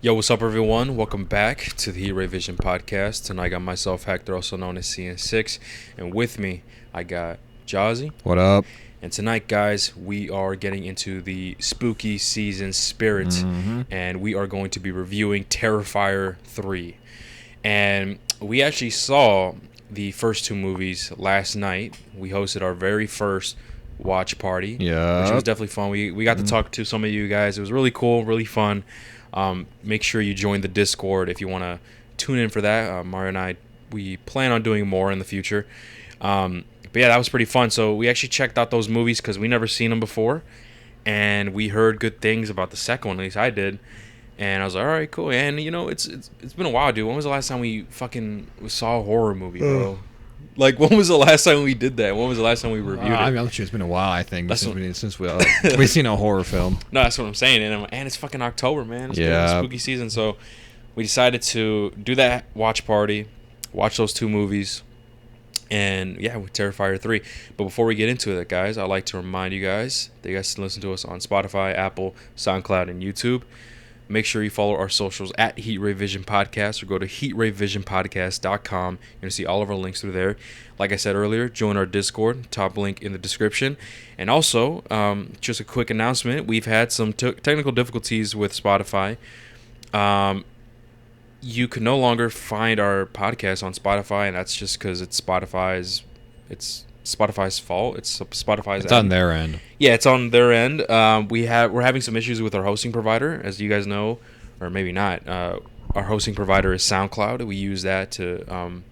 Yo, what's up, everyone? Welcome back to the Heat Ray Vision podcast. Tonight, I got myself, Hector, also known as CN6, and with me, I got Jazzy. What up? And tonight, guys, we are getting into the spooky season spirit, and we are going to be reviewing Terrifier 3. And we actually saw the first two movies last night. We hosted our very first watch party, which was definitely fun. We got to talk to some of you guys. It was really cool, really fun. Make sure you join the Discord if you want to tune in for that. Mario and I, we plan on doing more in the future. But yeah, that was pretty fun. So we actually checked out those movies because we never seen them before, and we heard good things about the second one. At least I did. And I was like, all right, cool. And you know, it's been a while, dude. When was the last time we saw a horror movie, bro? Like, when was the last time we did that? When was the last time we reviewed it? I'm sure it's been a while, I think, since we've seen a horror film. No, that's what I'm saying. And it's fucking October, man. It's been spooky season. So we decided to do that watch party, watch those two movies, and yeah, with Terrifier 3. But before we get into it, guys, I'd like to remind you guys that you guys can listen to us on Spotify, Apple, SoundCloud, and YouTube. Make sure you follow our socials at Heat Ray Vision Podcast, or go to heatrayvisionpodcast.com. You're going to see all of our links through there. Like I said earlier, join our Discord, top link in the description. And also, just a quick announcement, we've had some technical difficulties with Spotify. You can no longer find our podcast on Spotify, and that's just because it's Spotify's fault. It's Spotify's. It's on their end. Yeah, it's on their end. We're having some issues with our hosting provider, as you guys know, or maybe not. Our hosting provider is SoundCloud. We use that to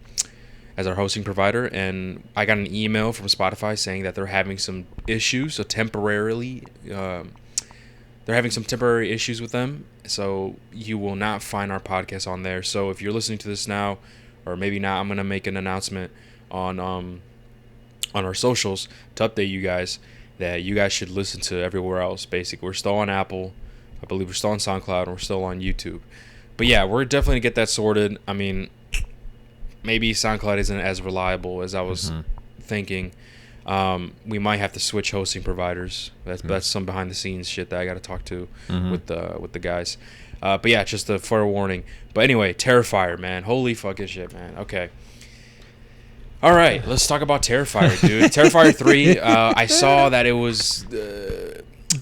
as our hosting provider, and I got an email from Spotify saying that they're having some issues. So temporarily, they're having some temporary issues with them. So you will not find our podcast on there. So if you're listening to this now, or maybe not, I'm gonna make an announcement on our socials to update you guys that you guys should listen to everywhere else. Basically, we're still on Apple, I believe we're still on SoundCloud, and we're still on YouTube. But yeah, we're definitely gonna get that sorted. I mean, maybe SoundCloud isn't as reliable as I was thinking. We might have to switch hosting providers. That's some behind the scenes shit that I got to talk to with the guys. But yeah, just a forewarning. But anyway, Terrifier, man, holy fucking shit, man. Okay. All right, let's talk about Terrifier, dude. Terrifier 3, I saw that it was...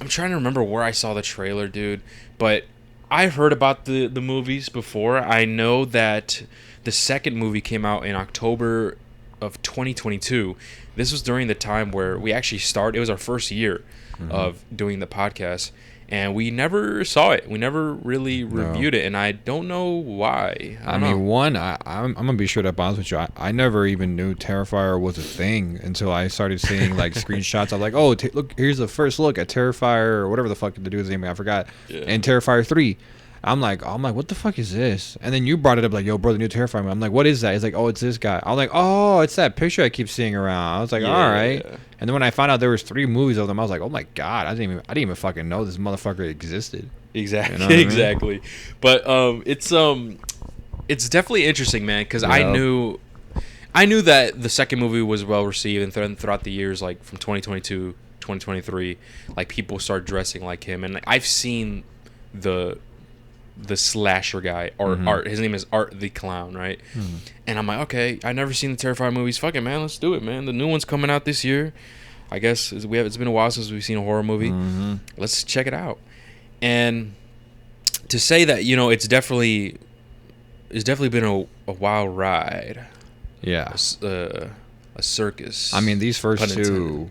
I'm trying to remember where I saw the trailer, dude. But I've heard about the movies before. I know that the second movie came out in October of 2022. This was during the time where we actually started. It was our first year of doing the podcast. And we never saw it. We never really reviewed it, and I don't know why. I mean, I'm gonna be sure to be honest with you. I never even knew Terrifier was a thing until I started seeing like screenshots. I'm like, oh, look, here's the first look at Terrifier or whatever the fuck the dude's name. I forgot. Yeah. And Terrifier 3. I'm like, what the fuck is this? And then you brought it up like, yo, bro, the new Terrifier. I'm like, what is that? He's like, oh, it's this guy. I'm like, oh, it's that picture I keep seeing around. I was like, all right. Yeah. And then when I found out there was 3 movies of them, I was like, oh my god, I didn't even fucking know this motherfucker existed. Exactly, you know exactly. I mean? But it's definitely interesting, man, because I knew that the second movie was well received, and throughout the years, like from 2022, 2023, like people start dressing like him, and I've seen the slasher guy, Art. His name is Art the Clown, right? And I'm like, okay, I've never seen the Terrifier movies. Fuck it, man, let's do it, man. The new one's coming out this year. I guess it's been a while since we've seen a horror movie. Let's check it out. And to say that, you know, it's definitely been a wild ride. Yeah. A circus. I mean, these first two.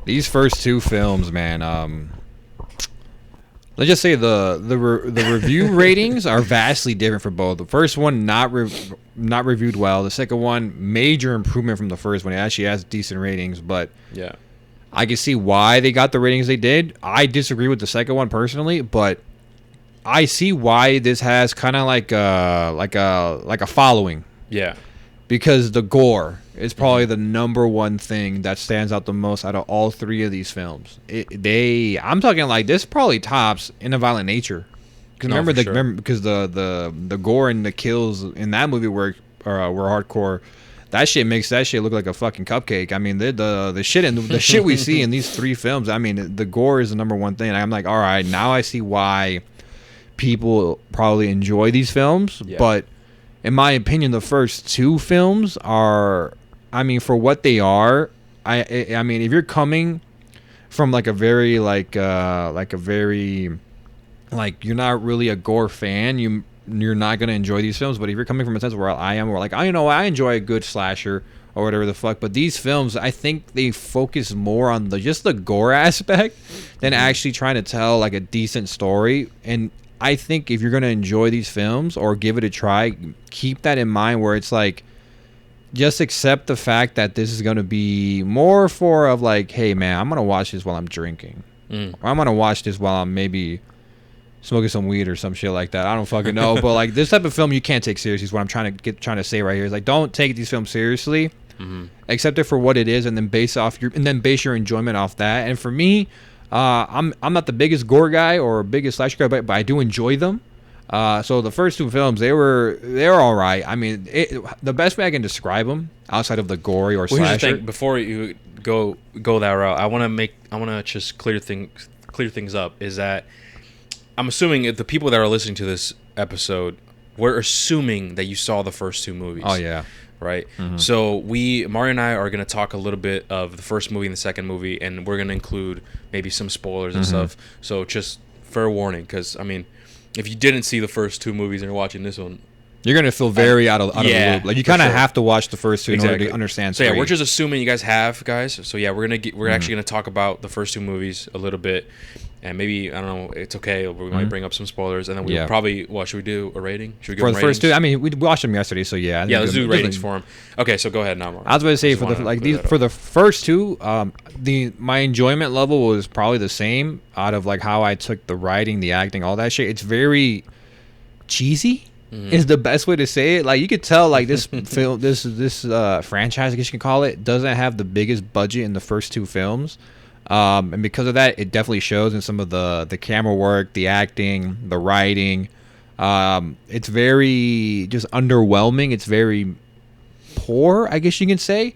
These first two films, man. Let's just say the review ratings are vastly different for both. The first one not reviewed well. The second one, major improvement from the first one. It actually has decent ratings, but yeah, I can see why they got the ratings they did. I disagree with the second one personally, but I see why this has kind of like a following. Yeah, because the gore is probably the number one thing that stands out the most out of all 3 of these films. I'm talking like this probably tops In a Violent Nature. Because because the gore and the kills in that movie were hardcore. That shit makes that shit look like a fucking cupcake. I mean, the shit we see in these 3 films. I mean, the gore is the number one thing. I'm like, all right, now I see why people probably enjoy these films, but in my opinion, the first two films are, I mean, for what they are, I mean, if you're coming from like a very like a very like you're not really a gore fan, you're not gonna enjoy these films. But if you're coming from a sense where I am, where like I know I enjoy a good slasher or whatever the fuck, but these films, I think they focus more on just the gore aspect than actually trying to tell like a decent story. And I think if you're gonna enjoy these films or give it a try, keep that in mind, where it's like, just accept the fact that this is gonna be more for of like, hey man, I'm gonna watch this while I'm drinking, or I'm gonna watch this while I'm maybe smoking some weed or some shit like that. I don't fucking know, but like this type of film you can't take seriously. Is what I'm trying to say right here. Is like, don't take these films seriously. Accept it for what it is, and then base your enjoyment off that. And for me, I'm not the biggest gore guy or biggest slasher guy, but I do enjoy them. So the first two films, they're all right. I mean, the best way I can describe them outside of the gory or slasher. Here's the thing, before you go that route, I want to just clear things up. Is that I'm assuming if the people that are listening to this episode, we're assuming that you saw the first two movies. Oh yeah. Right. So Mario and I are going to talk a little bit of the first movie and the second movie, and we're going to include maybe some spoilers and stuff. So just fair warning, because I mean, if you didn't see the first two movies and you're watching this one, you're gonna feel very out of the loop. Like you kind of have to watch the first two in order to understand. So yeah, we're just assuming you guys have, guys. So yeah, we're actually gonna talk about the first two movies a little bit, and maybe I don't know, it's okay. We might bring up some spoilers, and then we'll probably should we do a rating? Should we give for them the first two? I mean, we watched them yesterday, so yeah. Yeah, let's do ratings for them. Okay, so go ahead now, Mark. I was going to say for the first two, my enjoyment level was probably the same out of like how I took the writing, the acting, all that shit. It's very cheesy. Is the best way to say it. Like you could tell, like this film, this franchise, I guess you can call it, doesn't have the biggest budget in the first two films, and because of that, it definitely shows in some of the camera work, the acting, the writing. It's very just underwhelming. It's very poor, I guess you can say,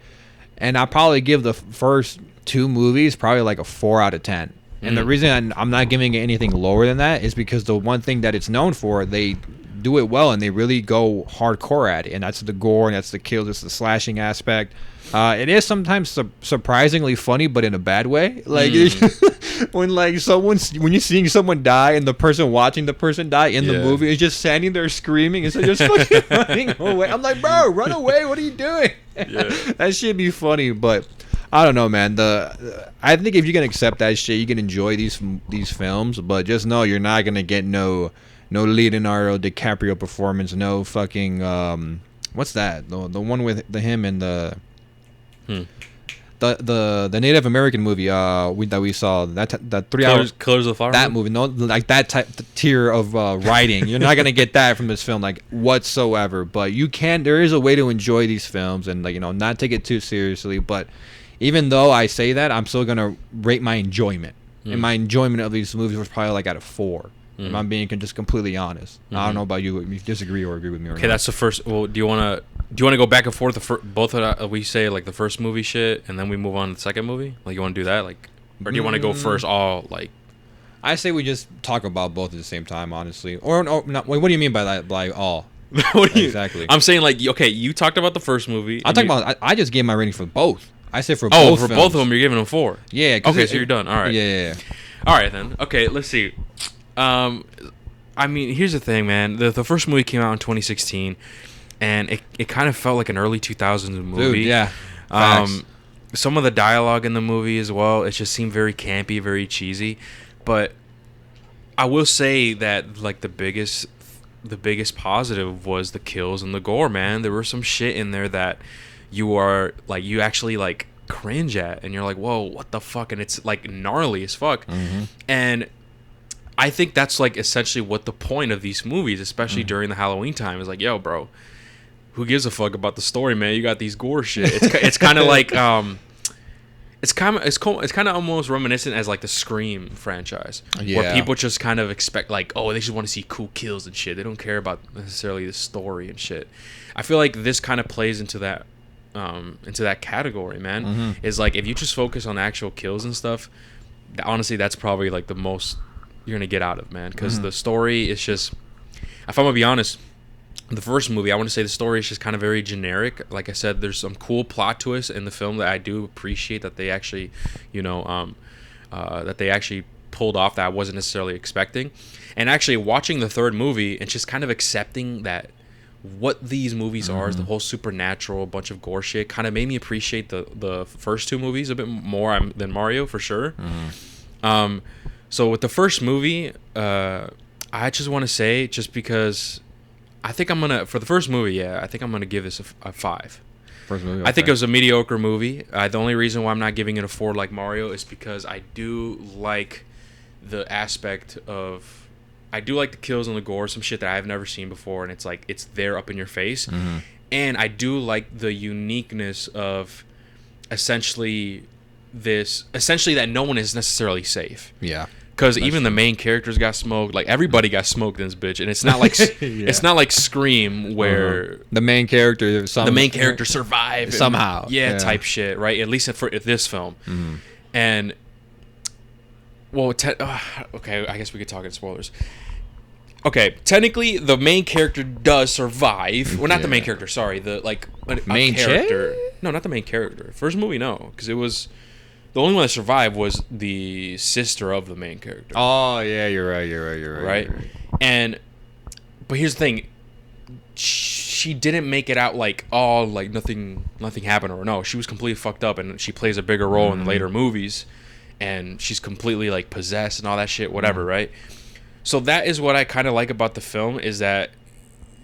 and I'll probably give the first two movies probably like a 4 out of 10. And the reason I'm not giving it anything lower than that is because the one thing that it's known for, they do it well, and they really go hardcore at it, and that's the gore, and that's the kills, it's the slashing aspect. It is sometimes surprisingly funny, but in a bad way. Like when you're seeing someone die and the person watching the person die in the movie is just standing there screaming and so just fucking running away. I'm like, bro, run away! What are you doing? That should be funny, but I don't know, man. I think if you can accept that shit, you can enjoy these films, but just know you're not gonna get no Leonardo DiCaprio performance, no fucking what's that? The one with him and the Native American movie that we saw, that 3 hours Killers of the Flower that movie, no, like that tier of writing. You're not gonna get that from this film like whatsoever. But there is a way to enjoy these films and like not take it too seriously. But even though I say that, I'm still gonna rate my enjoyment. And my enjoyment of these movies was probably like at a 4. If I'm being just completely honest. I don't know about you, if you disagree or agree with me or not. Okay, that's the first. Well, do you want to go back and forth? Both of we say like the first movie shit, and then we move on to the second movie. Like you want to do that, like, or do you want to go first? All like, I say we just talk about both at the same time, honestly. Or not. What do you mean by that? By all? What do you exactly? I'm saying like, okay, you talked about the first movie. I just gave my rating for both. I said for both. For both of them, you're giving them 4. Yeah. Okay, so you're done. All right. Yeah. All right then. Okay, let's see. I mean, here's the thing, man. The first movie came out in 2016, and it kind of felt like an early 2000s movie. Dude, yeah. Some of the dialogue in the movie as well, it just seemed very campy, very cheesy. But I will say that like the biggest positive was the kills and the gore, man. There were some shit in there that you actually like cringe at, and you're like, whoa, what the fuck? And it's like gnarly as fuck. And I think that's like essentially what the point of these movies, especially during the Halloween time, is like, yo, bro, who gives a fuck about the story, man? You got these gore shit. It's kind of like it's kind of almost reminiscent as like the Scream franchise, where people just kind of expect like, oh, they just want to see cool kills and shit. They don't care about necessarily the story and shit. I feel like this kind of plays into that category, man. Is like if you just focus on actual kills and stuff, honestly, that's probably like the most get out of, man. Because the story is just, if I'm gonna be honest, the first movie, I want to say the story is just kind of very generic. Like I said, there's some cool plot twists in the film that I do appreciate that they actually, that they actually pulled off that I wasn't necessarily expecting. And actually watching the third movie and just kind of accepting that what these movies are is the whole supernatural bunch of gore shit kind of made me appreciate the first two movies a bit more than Mario, for sure. So with the first movie, I just want to say, just because I think I'm gonna, for the first movie, I think I'm gonna give this a 5. First movie, okay. I think it was a mediocre movie. The only reason why I'm not giving it a 4 like Mario is because I do like the aspect of, I do like the kills and the gore, some shit that I've never seen before, and it's like it's there up in your face. And I do like the uniqueness of essentially that no one is necessarily safe. Yeah. Because even the main characters got smoked. Like, everybody got smoked in this bitch, and it's not like it's not like Scream where the main character survived somehow. Type shit, right? At least for this film. And well, okay, I guess we could talk in spoilers. Okay, technically the main character does survive. Well, not the main character. Sorry, the main character. No, not the main character. First movie, no, because it was. The only one that survived was the sister of the main character. Oh, yeah, you're right. Right? But here's the thing. She didn't make it out like, oh, like nothing happened to her. No, she was completely fucked up, and she plays a bigger role in later movies, and she's completely like possessed and all that shit, whatever, right? So that is what I kind of like about the film, is that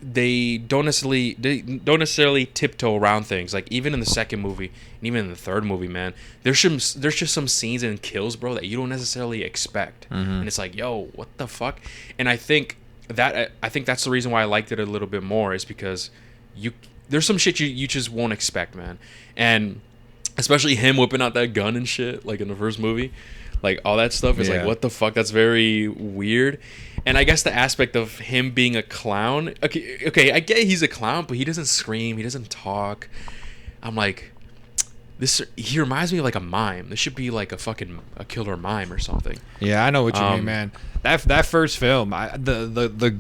they don't necessarily tiptoe around things. Like, even in the second movie and even in the third movie, man, there's just some scenes and kills, bro, that you don't necessarily expect. And it's like, yo, what the fuck? And I think that's the reason why I liked it a little bit more, is because there's some shit you just won't expect, man. And especially him whipping out that gun and shit, like in the first movie, like all that stuff is like, what the fuck? That's very weird. And I guess the aspect of him being a clown. Okay, I get he's a clown, but he doesn't scream. He doesn't talk. I'm like, he reminds me of like a mime. This should be like a killer mime or something. Yeah, I know what you mean, man. That first film, the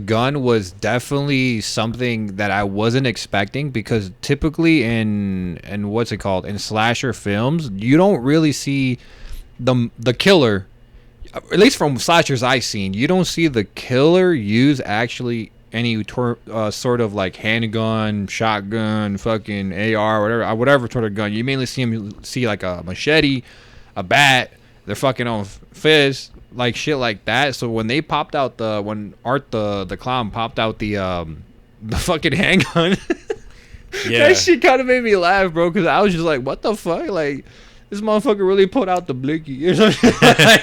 gun was definitely something that I wasn't expecting, because typically in what's it called, in slasher films, you don't really see the killer. At least from slashers I've seen, you don't see the killer use actually any sort of like handgun, shotgun, fucking AR, whatever sort of gun. You mainly see like a machete, a bat, they're fucking on fist, like shit like that. So when they popped out when Art the clown popped out the fucking handgun, that shit kind of made me laugh, bro, because I was just like, what the fuck, like, this motherfucker really put out the blicky or something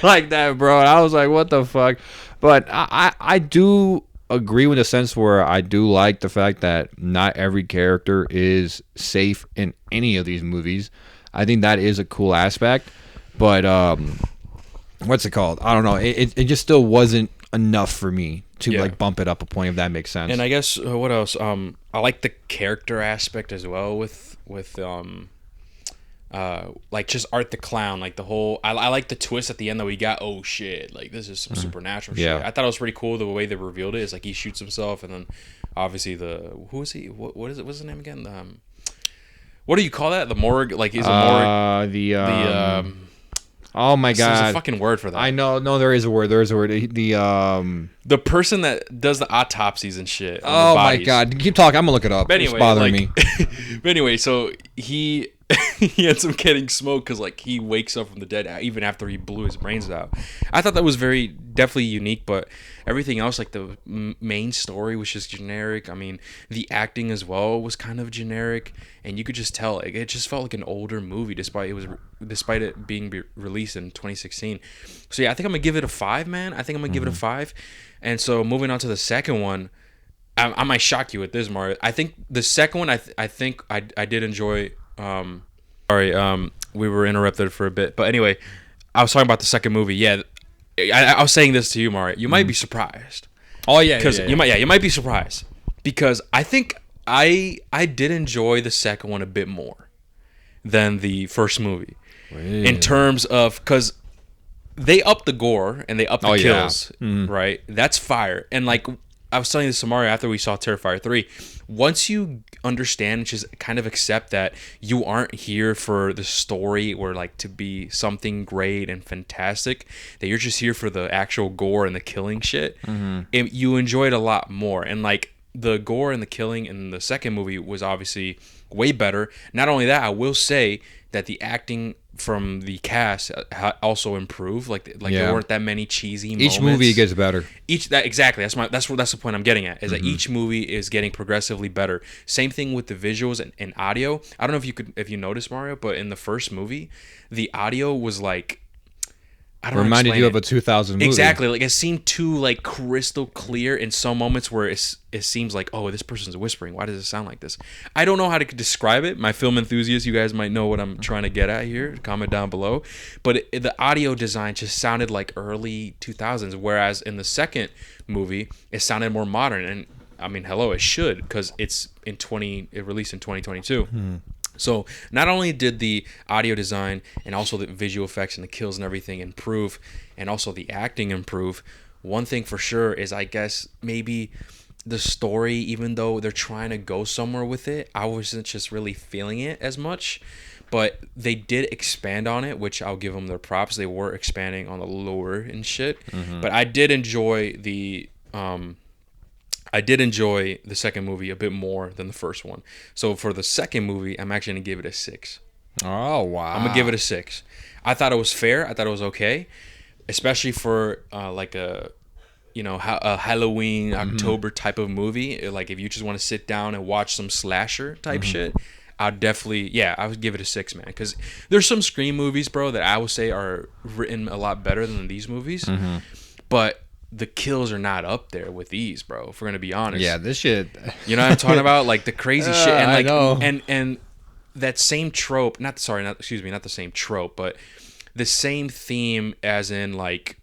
like that, bro. And I was like, what the fuck? But I do agree with the sense where I do like the fact that not every character is safe in any of these movies. I think that is a cool aspect. But what's it called? I don't know. It just still wasn't enough for me to like bump it up a point, if that makes sense. And I guess what else? I like the character aspect as well with like just Art the Clown, like the whole, I like the twist at the end that we got. Oh shit, like this is some supernatural shit. I thought it was pretty cool the way they revealed it. It's like he shoots himself, and then obviously who is he? What is it? What's his name again? What do you call that? The morgue? Like, is a morgue? Oh my god! There's a fucking word for that. I know. No, there is a word. The person that does the autopsies and shit. Oh my god! Keep talking. I'm gonna look it up. But anyway, it's bothering me. But anyway, so he ends up getting smoked because like he wakes up from the dead even after he blew his brains out. I thought that was definitely unique, but everything else, like the main story, was just generic. I mean, the acting as well was kind of generic, and you could just tell like it just felt like an older movie, despite it being released in 2016. So yeah, I think I'm gonna give it a 5, man. I think I'm gonna give it a 5. And so moving on to the second one, I might shock you with this, Mario. I think the second one, I think I did enjoy. We were interrupted for a bit, but anyway, I was talking about the second movie. Yeah, I was saying this to you, Mario. You might be surprised. Oh yeah, because you might be surprised because I think I did enjoy the second one a bit more than the first movie. Really? In terms of, because they up the gore and they up the Oh, yeah. kills, right? That's fire. And like I was telling this to Mario after we saw Terrifier 3, once you understand and just kind of accept that you aren't here for the story or like to be something great and fantastic, that you're just here for the actual gore and the killing shit, you enjoy it a lot more. And like the gore and the killing in the second movie was obviously way better. Not only that, I will say that the acting from the cast also improved. Like there weren't that many cheesy moments. Each movie gets better. Exactly. That's the point I'm getting at. Is that each movie is getting progressively better. Same thing with the visuals and audio. I don't know if you noticed, Mario, but in the first movie, the audio was like, I don't know. Reminded you of a 2000 movie. Exactly. Like it seemed too like crystal clear in some moments where it seems like, oh, this person's whispering. Why does it sound like this? I don't know how to describe it. My film enthusiasts, you guys might know what I'm trying to get at here. Comment down below. But the audio design just sounded like early 2000s, whereas in the second movie, it sounded more modern. And I mean, hello, it should, because it released in 2022. So not only did the audio design and also the visual effects and the kills and everything improve, and also the acting improve, one thing for sure is, I guess, maybe the story, even though they're trying to go somewhere with it, I wasn't just really feeling it as much. But they did expand on it, which I'll give them their props. They were expanding on the lore and shit. But I did enjoy the second movie a bit more than the first one. So for the second movie, I'm actually going to give it a 6. Oh, wow. I'm going to give it a 6. I thought it was fair. I thought it was okay. Especially for like a Halloween, October type of movie. Like if you just want to sit down and watch some slasher type shit, I would give it a 6, man. Because there's some Scream movies, bro, that I would say are written a lot better than these movies. But the kills are not up there with these, bro, if we're gonna be honest. Yeah, this shit. You know what I'm talking about? Like the crazy shit, and like I know. and that same trope, not the same trope, but the same theme, as in like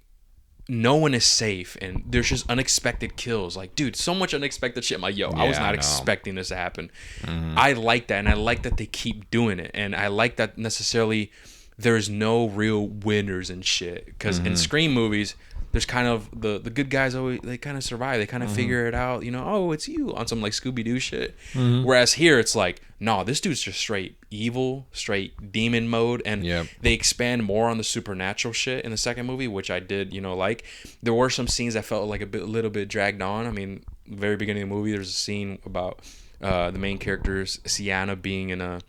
no one is safe and there's just unexpected kills. Like, dude, so much unexpected shit. I'm like, yo, I was not expecting this to happen. I like that, and I like that they keep doing it, and I like that necessarily there's no real winners and shit, because in Scream movies, there's kind of the good guys always, they kind of survive. They kind of figure it out, oh, it's you, on some like Scooby-Doo shit. Whereas here it's like, no, this dude's just straight evil, straight demon mode. And they expand more on the supernatural shit in the second movie, which I did, like. There were some scenes that felt like a little bit dragged on. I mean, very beginning of the movie, there's a scene about the main characters, Sienna, being in a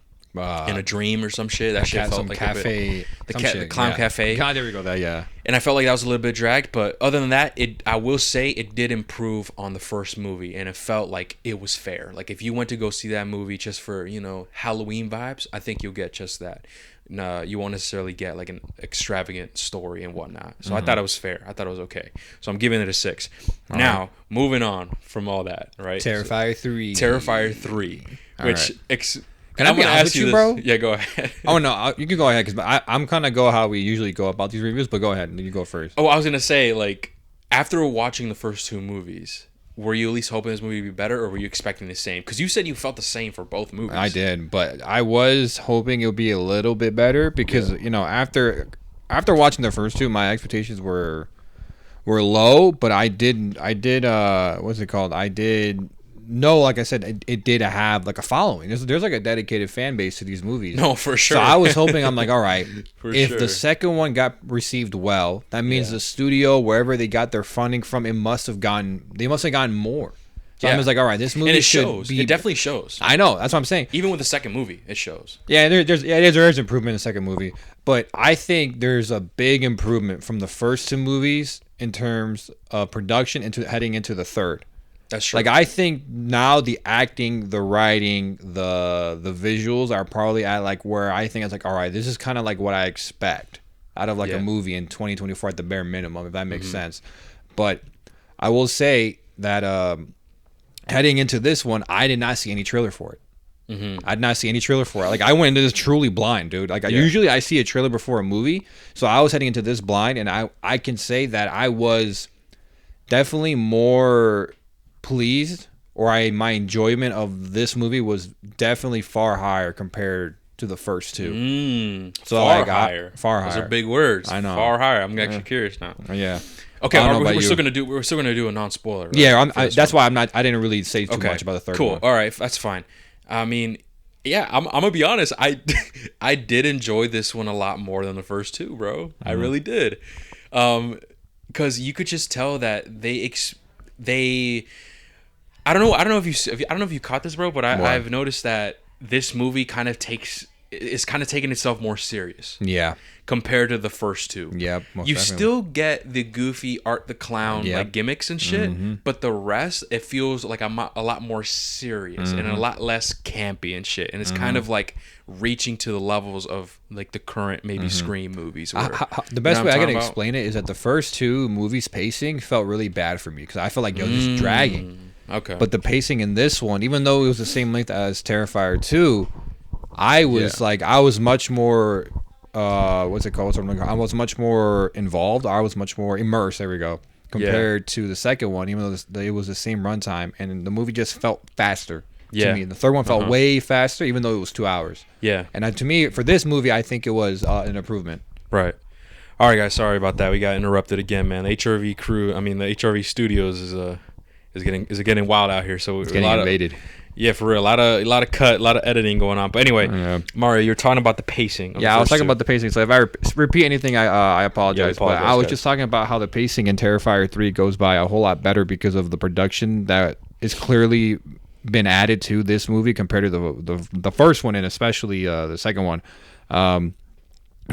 dream or some shit. That shit felt like cafe, the clown cafe. God, there we go. That And I felt like that was a little bit dragged, but other than that, I will say it did improve on the first movie, and it felt like it was fair. Like if you went to go see that movie just for Halloween vibes, I think you'll get just that. No, you won't necessarily get like an extravagant story and whatnot. So I thought it was fair. I thought it was okay. So I'm giving it a 6. Now moving on from all that, right? Terrifier 3. Terrifier 3, which. Right. Can I be honest with you, bro? Yeah, go ahead. Oh, no, you can go ahead, because I'm kind of go how we usually go about these reviews, but go ahead. You go first. Oh, I was going to say, like, after watching the first 2 movies, were you at least hoping this movie would be better, or were you expecting the same? Because you said you felt the same for both movies. I did, but I was hoping it would be a little bit better, because, after watching the first 2, my expectations were low, but I did what's it called? I did... No, like I said, it did have like a following. There's like a dedicated fan base to these movies. No, for sure. So I was hoping, I'm like, all right, if sure. the second one got received well, that means the studio, wherever they got their funding from, they must have gotten more. So I was like, all right, this movie shows. It definitely shows. I know, that's what I'm saying. Even with the second movie, it shows. Yeah, there is improvement in the second movie, but I think there's a big improvement from the first 2 movies in terms of production heading into the third. That's true. Like, I think now the acting, the writing, the visuals are probably at like where I think it's like, all right, this is kind of like what I expect out of like a movie in 2024 at the bare minimum, if that makes sense. But I will say that heading into this one, I did not see any trailer for it. I did not see any trailer for it. Like, I went into this truly blind, dude. Like, usually I see a trailer before a movie, so I was heading into this blind, and I can say that I was definitely more pleased, or my enjoyment of this movie was definitely far higher compared to the first two. So far higher. Far higher. Those are big words. I know. Far higher. I'm actually curious now. Yeah. Okay, we're still gonna do a non-spoiler. Right, yeah, that's why I didn't really say too much about the third one. Cool. All right, that's fine. I mean, yeah, I'm gonna be honest. I did enjoy this one a lot more than the first two, bro. I really did. Because you could just tell that they I don't know if you caught this, bro, but I've noticed that this movie is kind of taking itself more serious. Yeah. Compared to the first two. Yeah. You still get the goofy Art the Clown like gimmicks and shit, but the rest, it feels like a lot more serious and a lot less campy and shit. And it's kind of like reaching to the levels of like the current maybe Scream movies. Where, the best way I can explain it is that the first two movies pacing felt really bad for me because I felt like they were just dragging. Okay. But the pacing in this one, even though it was the same length as Terrifier 2, I was much more what's it called? I was much more involved. I was much more immersed. There we go. Compared to the second one, even though it was the same runtime, and the movie just felt faster to me. The third one felt way faster, even though it was 2 hours. Yeah. And to me, for this movie, I think it was an improvement. Right. All right, guys. Sorry about that. We got interrupted again, man. The HRV crew. I mean, the HRV studios is getting wild out here. So it's getting invaded. Yeah, for real. A lot of cut, a lot of editing going on. But anyway, Mario, you're talking about the pacing. Yeah, I was talking about the pacing. So if I repeat anything, I apologize. But I was just talking about how the pacing in Terrifier 3 goes by a whole lot better because of the production that is clearly been added to this movie compared to the first one and especially the second one.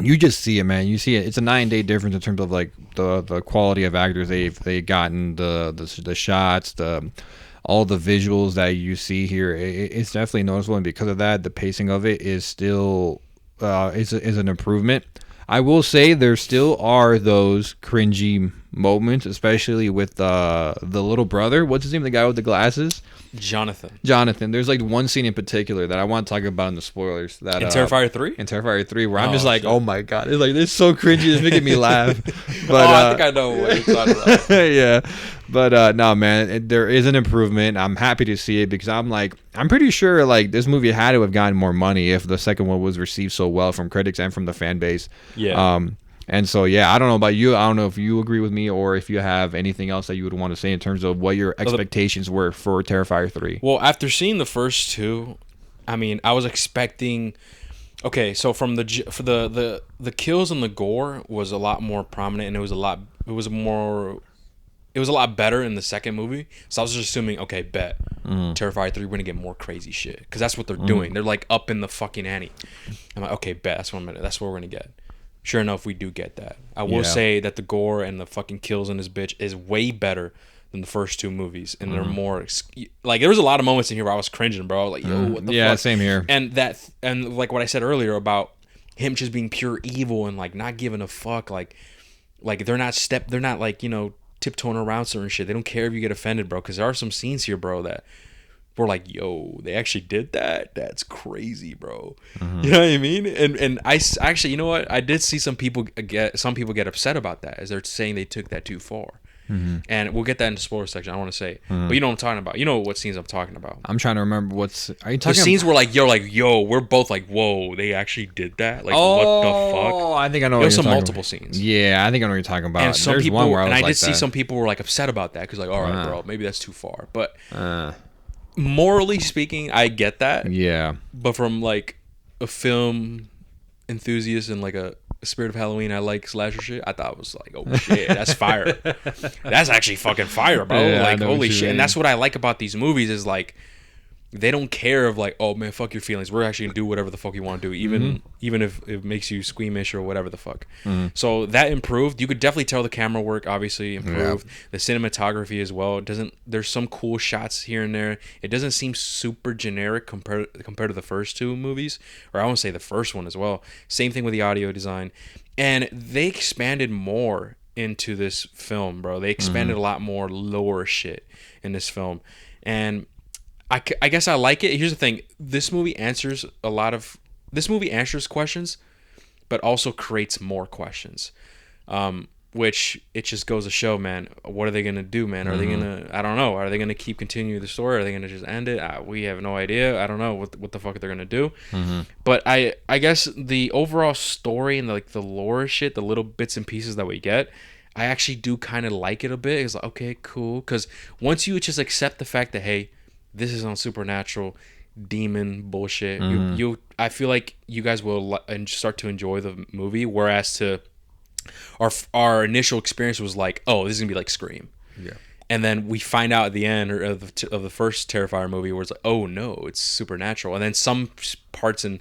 You just see it, man. You see it. It's a 9-day difference in terms of like the quality of actors they've gotten, the shots, all the visuals that you see here. It's definitely noticeable, and because of that, the pacing of it is still is an improvement. I will say there still are those cringy moments, especially with the little brother. What's his name? The guy with the glasses? Jonathan. There's like one scene in particular that I want to talk about in the spoilers. That in Terrifier 3? In Terrifier 3, where I'm just like, oh my god, it's like this is so cringy, it's making me laugh. But I think I know what you're talking about. Yeah, but no, man, there is an improvement. I'm happy to see it because I'm pretty sure like this movie had to have gotten more money if the second one was received so well from critics and from the fan base. Yeah. And so, yeah, I don't know about you. I don't know if you agree with me or if you have anything else that you would want to say in terms of what your expectations were for Terrifier 3. Well, after seeing the first two, I mean, I was expecting. Okay, so from the kills and the gore was a lot more prominent, and it was a lot better in the second movie. So I was just assuming, okay, bet Terrifier 3 we're gonna get more crazy shit because that's what they're doing. They're like up in the fucking ante. I'm like, okay, bet that's what we're gonna get. Sure enough, we do get that. I will say that the gore and the fucking kills in this bitch is way better than the first two movies, and they're more like there was a lot of moments in here where I was cringing, bro. Like, yo, what the fuck? Yeah, same here. And like what I said earlier about him just being pure evil and like not giving a fuck. Like they're not like, you know, tiptoeing around certain shit. They don't care if you get offended, bro. Because there are some scenes here, bro, that we're like, yo, they actually did that? That's crazy, bro. You know what I mean? And I actually, you know what? I did see some people get upset about that, as they're saying they took that too far. And we'll get that in the spoiler section. I don't want to say, but you know what I'm talking about. You know what scenes I'm talking about. I'm trying to remember are you talking the scenes where yo, we're both like, whoa, they actually did that? Like, what the fuck? Oh, I think I know. There's some multiple scenes. Yeah, I think I know what you're talking about. And some There's people, one where I did see some people were like upset about that because like, all right, bro, maybe that's too far. But morally speaking, I get that. Yeah. But from like a film enthusiast and like a Spirit of Halloween, I like slasher shit. I thought it was like, oh shit, that's fire. That's actually fucking fire, bro. Yeah, like, holy shit. And that's what I like about these movies is like, they don't care of like, oh man, fuck your feelings. We're actually gonna do whatever the fuck you want to do, even if it makes you squeamish or whatever the fuck. So that improved. You could definitely tell the camera work obviously improved. The cinematography as well. There's some cool shots here and there. It doesn't seem super generic compared to the first two movies, or I won't say the first one as well. Same thing with the audio design, and they expanded more into this film, bro. They expanded a lot more lore shit in this film, and I guess I like it. Here's the thing. This movie answers questions, but also creates more questions. which it just goes to show, man, what are they gonna do, man? Are they gonna? I don't know. Are they gonna keep continuing the story? Are they gonna just end it? We have no idea. I don't know what the fuck they're gonna do. But I guess the overall story and like the lore shit, the little bits and pieces that we get, I actually do kind of like it a bit. It's like, okay, cool, because once you just accept the fact that, hey, this is on supernatural demon bullshit, I feel like you guys will start to enjoy the movie, whereas to our initial experience was like, oh, this is gonna be like Scream. Yeah. And then we find out at the end of the first Terrifier movie where it's like, oh no, it's supernatural. And then some parts in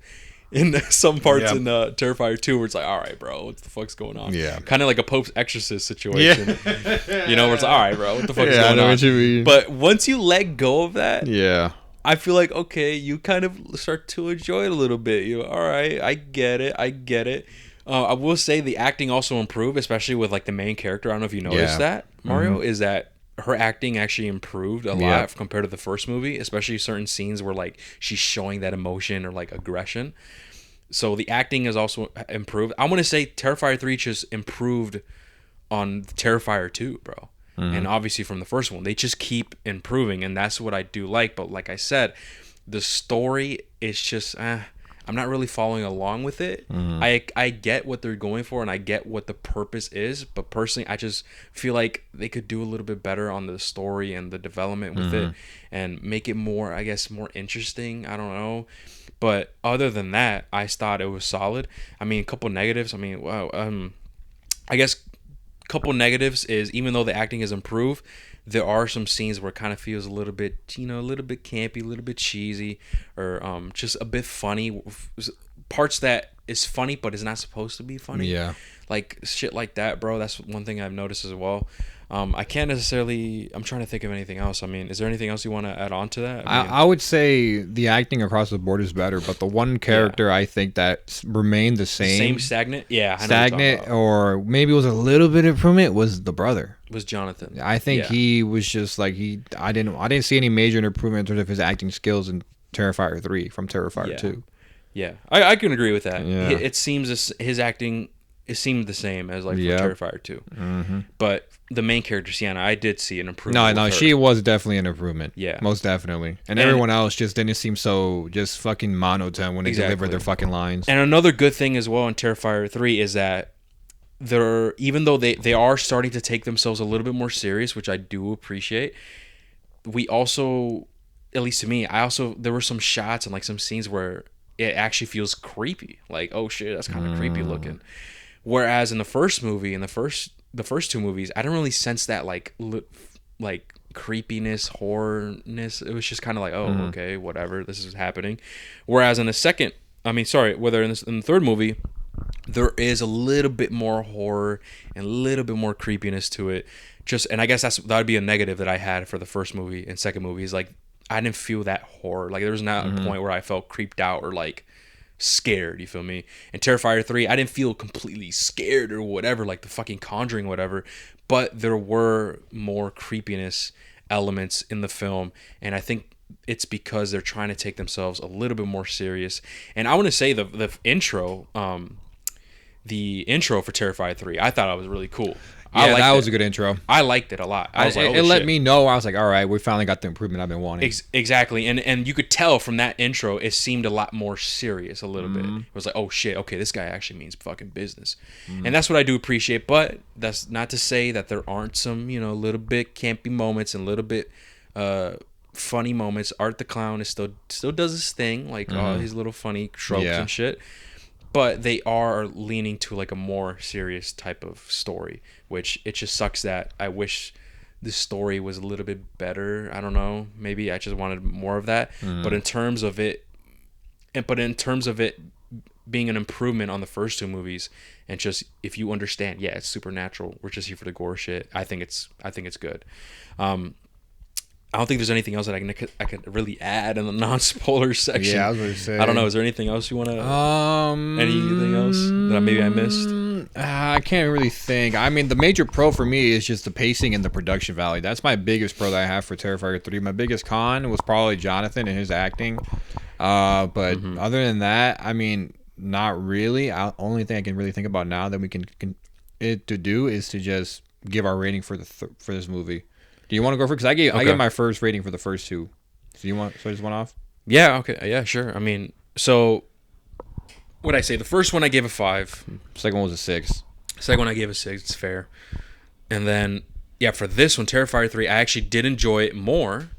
Terrifier 2 where it's like, all right, bro, what the fuck's going on? Yeah. Kind of like a Pope's Exorcist situation. Yeah. You know, where it's like, all right, bro, what the fuck is I going know on? what you mean. But once you let go of that, Yeah. I feel like, okay, you kind of start to enjoy it a little bit. You all right, I get it. I will say the acting also improved, especially with like the main character. I don't know if you noticed that, Mario, is that her acting actually improved a lot compared to the first movie, especially certain scenes where like she's showing that emotion or like aggression. So the acting is also improved. I want to say Terrifier 3 just improved on Terrifier 2, bro. And obviously from the first one, they just keep improving, and that's what I do like. But like I said, the story is just I'm not really following along with it. I get what they're going for, and I get what the purpose is, but personally I just feel like they could do a little bit better on the story and the development with it, and make it more, I guess, more interesting. I don't know. But other than that, I thought it was solid. I mean, a couple negatives. I mean, wow. I guess couple negatives is, even though the acting has improved, there are some scenes where it kind of feels a little bit, a little bit campy, a little bit cheesy, or just a bit funny. Parts that is funny but is not supposed to be funny. Yeah. Like shit like that, bro. That's one thing I've noticed as well. I can't necessarily. I'm trying to think of anything else. I mean, is there anything else you want to add on to that? I would say the acting across the board is better, but the one character I think that remained the same stagnant. Yeah, I know stagnant, or maybe was a little bit improvement, was the brother. Was Jonathan? I think he was just like I didn't see any major improvement in terms of his acting skills in Terrifier 3 from Terrifier 2. Yeah, I can agree with that. Yeah. It seems his acting. It seemed the same as like for Terrifier 2. But the main character, Sienna, I did see an improvement. No, she was definitely an improvement. Yeah. Most definitely. And everyone else just didn't seem so just fucking monotone when they delivered their fucking lines. And another good thing as well in Terrifier 3 is that even though they are starting to take themselves a little bit more serious, which I do appreciate, we also, at least to me, there were some shots and like some scenes where it actually feels creepy. Like, oh shit, that's kind of creepy looking. Whereas in the first movie, the first two movies, I didn't really sense that like creepiness, horrorness. It was just kind of like, oh, okay, whatever, this is happening. Whereas in the in the third movie, there is a little bit more horror and a little bit more creepiness to it. And I guess that would be a negative that I had for the first movie and second movie, is like I didn't feel that horror. Like there was not a point where I felt creeped out or like scared, you feel me? In Terrifier 3, I didn't feel completely scared or whatever, like the fucking Conjuring, whatever, but there were more creepiness elements in the film, and I think it's because they're trying to take themselves a little bit more serious. And I want to say the intro for Terrifier 3, I thought it was really cool. Yeah, that was a good intro. I liked it a lot. I was like, it let me know. I was like, all right, we finally got the improvement I've been wanting. Exactly. And you could tell from that intro, it seemed a lot more serious a little bit. It was like, oh shit, okay, this guy actually means fucking business. And that's what I do appreciate. But that's not to say that there aren't some, little bit campy moments and little bit funny moments. Art the Clown is still does his thing, like all his little funny tropes and shit. But they are leaning to like a more serious type of story, which it just sucks that I wish the story was a little bit better. I don't know. Maybe I just wanted more of that. But in terms of it being an improvement on the first two movies, and just if you understand, yeah, it's supernatural. We're just here for the gore shit. I think it's good. I don't think there's anything else that I could really add in the non-spoiler section. Yeah, I was going to say. I don't know. Is there anything else you want to? Anything else that maybe I missed? I can't really think. I mean, the major pro for me is just the pacing and the production value. That's my biggest pro that I have for Terrifier 3. My biggest con was probably Jonathan and his acting. But other than that, I mean, not really. Only thing I can really think about now that we can it to do is to just give our rating for for this movie. Do you want to go for? Because I gave my first rating for the first two. So you want? So I just went off. Yeah. Okay. Yeah. Sure. I mean, so what I say? The first one I gave a 5. Second one was a 6. Second one I gave a 6. It's fair. And then yeah, for this one, Terrifier 3, I actually did enjoy it more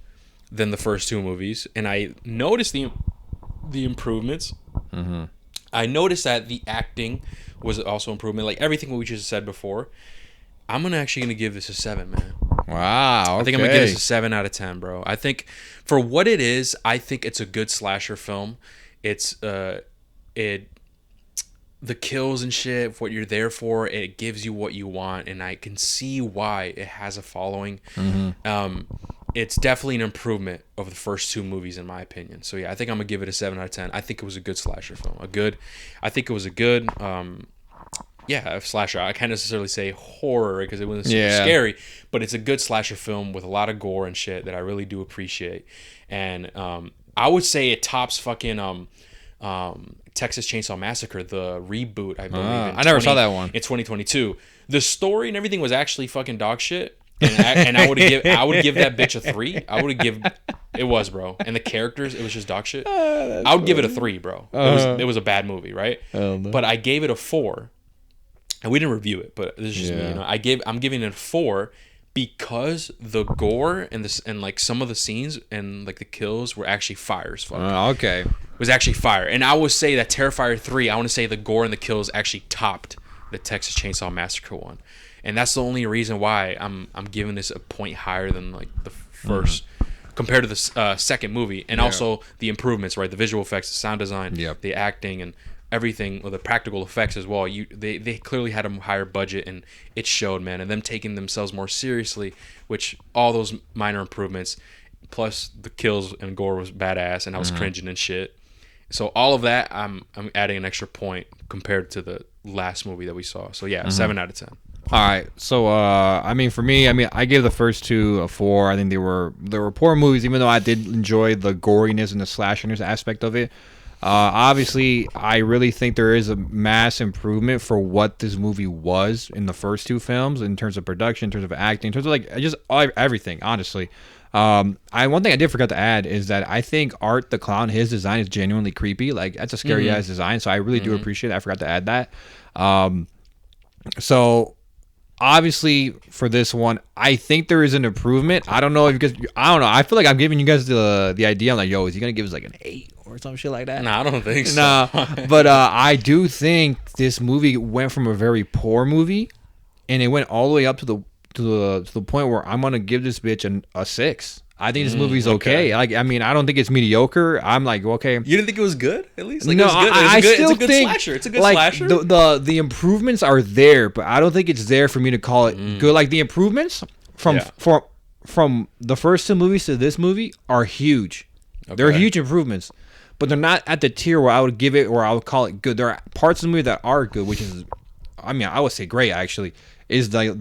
than the first two movies, and I noticed the improvements. Mm-hmm. I noticed that the acting was also improvement, like everything we just said before. I'm actually gonna give this a 7, man. Wow. Okay. I think I'm gonna give this a 7 out of 10, bro. I think for what it is, I think it's a good slasher film. It's the kills and shit, what you're there for, it gives you what you want, and I can see why it has a following. Mm-hmm. It's definitely an improvement over the first two movies, in my opinion. So yeah, I think I'm gonna give it a 7 out of 10. I think it was a good slasher film. I think it was a good a slasher. I can't necessarily say horror because it wasn't super scary, but it's a good slasher film with a lot of gore and shit that I really do appreciate. And I would say it tops fucking Texas Chainsaw Massacre, the reboot, I believe. I never saw that one. In 2022. The story and everything was actually fucking dog shit. And I would give that bitch a 3. It was, bro. And the characters, it was just dog shit. I would give it a 3, bro. It was a bad movie, right? No. But I gave it a 4. And we didn't review it, but this is just me. You know, I'm giving it a 4 because the gore and like some of the scenes and like the kills were actually fire as fuck. Okay. It was actually fire. And I would say that Terrifier 3, I want to say the gore and the kills actually topped the Texas Chainsaw Massacre one. And that's the only reason why I'm giving this a point higher than like the first compared to the second movie. And also the improvements, right? The visual effects, the sound design, the acting, and everything, or the practical effects as well. They clearly had a higher budget, and it showed, man. And them taking themselves more seriously, which all those minor improvements, plus the kills and gore was badass, and I was cringing and shit. So all of that, I'm adding an extra point compared to the last movie that we saw. So yeah, 7 out of 10. All right. So I mean, for me, I gave the first two a 4. I think they were poor movies, even though I did enjoy the goriness and the slasherness aspect of it. Obviously, I really think there is a mass improvement for what this movie was in the first two films in terms of production, in terms of acting, in terms of like just everything, honestly. One thing I did forget to add is that I think Art the Clown, his design is genuinely creepy. Like, that's a scary ass design, so I really do appreciate it. I forgot to add that. So obviously for this one, I think there is an improvement. I don't know if you guys, I don't know. I feel like I'm giving you guys the idea. I'm like, yo, is he gonna give us like an 8 or some shit like that? Nah, I don't think so. Nah, but I do think this movie went from a very poor movie, and it went all the way up to the point where I'm gonna give this bitch a 6. I think this movie's okay. Like, I mean, I don't think it's mediocre. I'm like, okay. You didn't think it was good? At least, like, no, it was good. It's a good slasher. It's a good like, slasher. The improvements are there, but I don't think it's there for me to call it good. Like, the improvements from the first two movies to this movie are huge. Okay. They're huge improvements, but they're not at the tier where I would give it, or I would call it good. There are parts of the movie that are good, which is, I mean, I would say great actually. Is the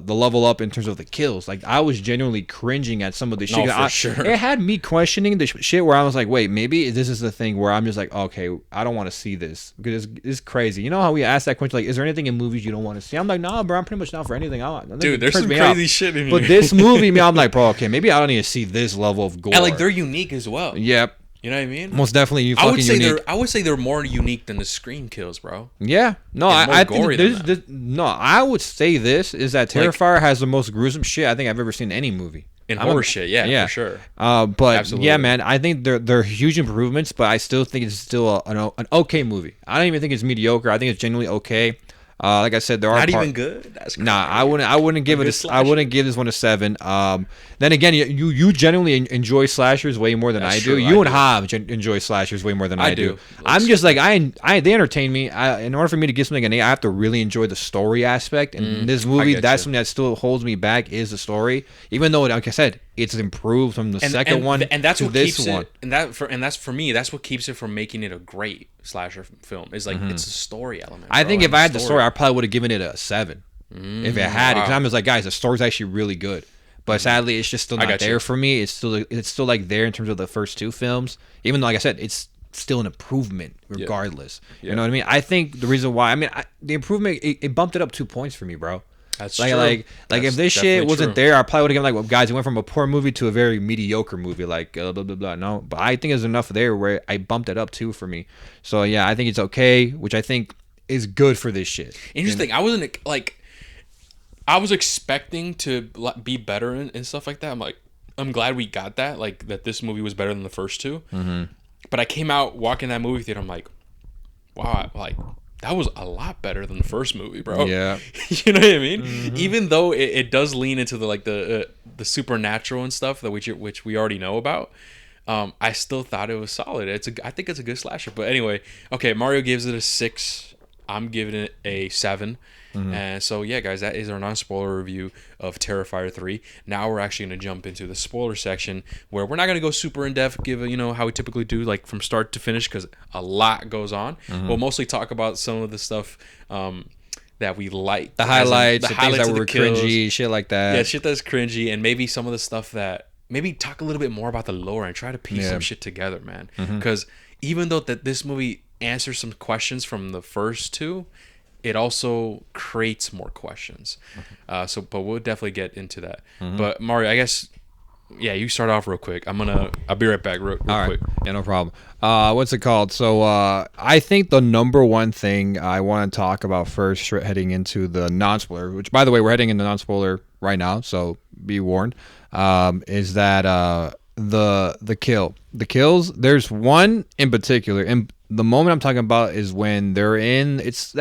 level up in terms of the kills. Like, I was genuinely cringing at some of the shit. No, for sure. It had me questioning the shit where I was like, wait, maybe this is the thing where I'm just like, okay, I don't want to see this because it's crazy. You know how we ask that question, like, is there anything in movies you don't want to see? I'm like, nah, bro, I'm pretty much down for anything I want. Dude, there's some crazy shit in here. But this movie, man, I'm like, bro, okay, maybe I don't need to see this level of gore. And like, they're unique as well. Yep. You know what I mean? Most definitely, unique. I would say they're more unique than the screen kills, bro. Yeah, no, I think I would say this is that Terrifier has the most gruesome shit I think I've ever seen in any movie. In horror shit, yeah, for sure. But absolutely. Yeah, man, I think they're huge improvements, but I still think it's still an okay movie. I don't even think it's mediocre. I think it's genuinely okay. Like I said, there are not even good. That's crazy. Nah, I wouldn't give it. I wouldn't give this one a 7. Then again, you genuinely enjoy slashers way more than I do. You and Hob enjoy slashers way more than I do. I'm just like they entertain me. In order for me to give something an 8, I have to really enjoy the story aspect. And this movie, that's something that still holds me back is the story. Even though, like I said, it's improved from the second one and that's to what this keeps one. And that's for me. That's what keeps it from making it a great slasher film. Is like it's a story element. I think if I had the story, I probably would have given it a 7 if it had it. Because I'm just like, guys, the story's actually really good. But sadly, it's just still not there for me. It's still like there in terms of the first two films. Even though, like I said, it's still an improvement regardless. Yeah. You know what I mean? I think the reason why, I mean, the improvement, it bumped it up 2 points for me, bro. That's like, true. Like if this shit wasn't there, I probably would have given like, well, guys, it went from a poor movie to a very mediocre movie, like blah blah blah. No, but I think there's enough there where I bumped it up too for me. So yeah, I think it's okay, which I think is good for this shit. Interesting. I wasn't like, I was expecting to be better and stuff like that. I'm glad we got that. Like that this movie was better than the first two. Mm-hmm. But I came out walking that movie theater. I'm like, wow, like. That was a lot better than the first movie, bro. Yeah, you know what I mean. Mm-hmm. Even though it does lean into the supernatural and stuff that which we already know about, I still thought it was solid. I think it's a good slasher. But anyway, okay, Mario gives it a 6. I'm giving it a 7. Mm-hmm. And so yeah, guys, that is our non-spoiler review of Terrifier 3. Now we're actually going to jump into the spoiler section where we're not going to go super in depth, give how we typically do, like from start to finish, because a lot goes on. Mm-hmm. We'll mostly talk about some of the stuff that we like, the highlights, the things that were cringy, shit like that. Yeah, shit that's cringy, and maybe some of the stuff that maybe talk a little bit more about the lore and try to piece some shit together, man. Because even though that this movie answers some questions from the first two, it also creates more questions. But we'll definitely get into that. But Mario, I guess, yeah, you start off real quick. I'll be right back real quick. Yeah, no problem. What's it called? So I think the number one thing I want to talk about first, heading into the non-spoiler, which by the way, we're heading into non-spoiler right now, so be warned, is that the kills. There's one in particular, and the moment I'm talking about is when they're in. It's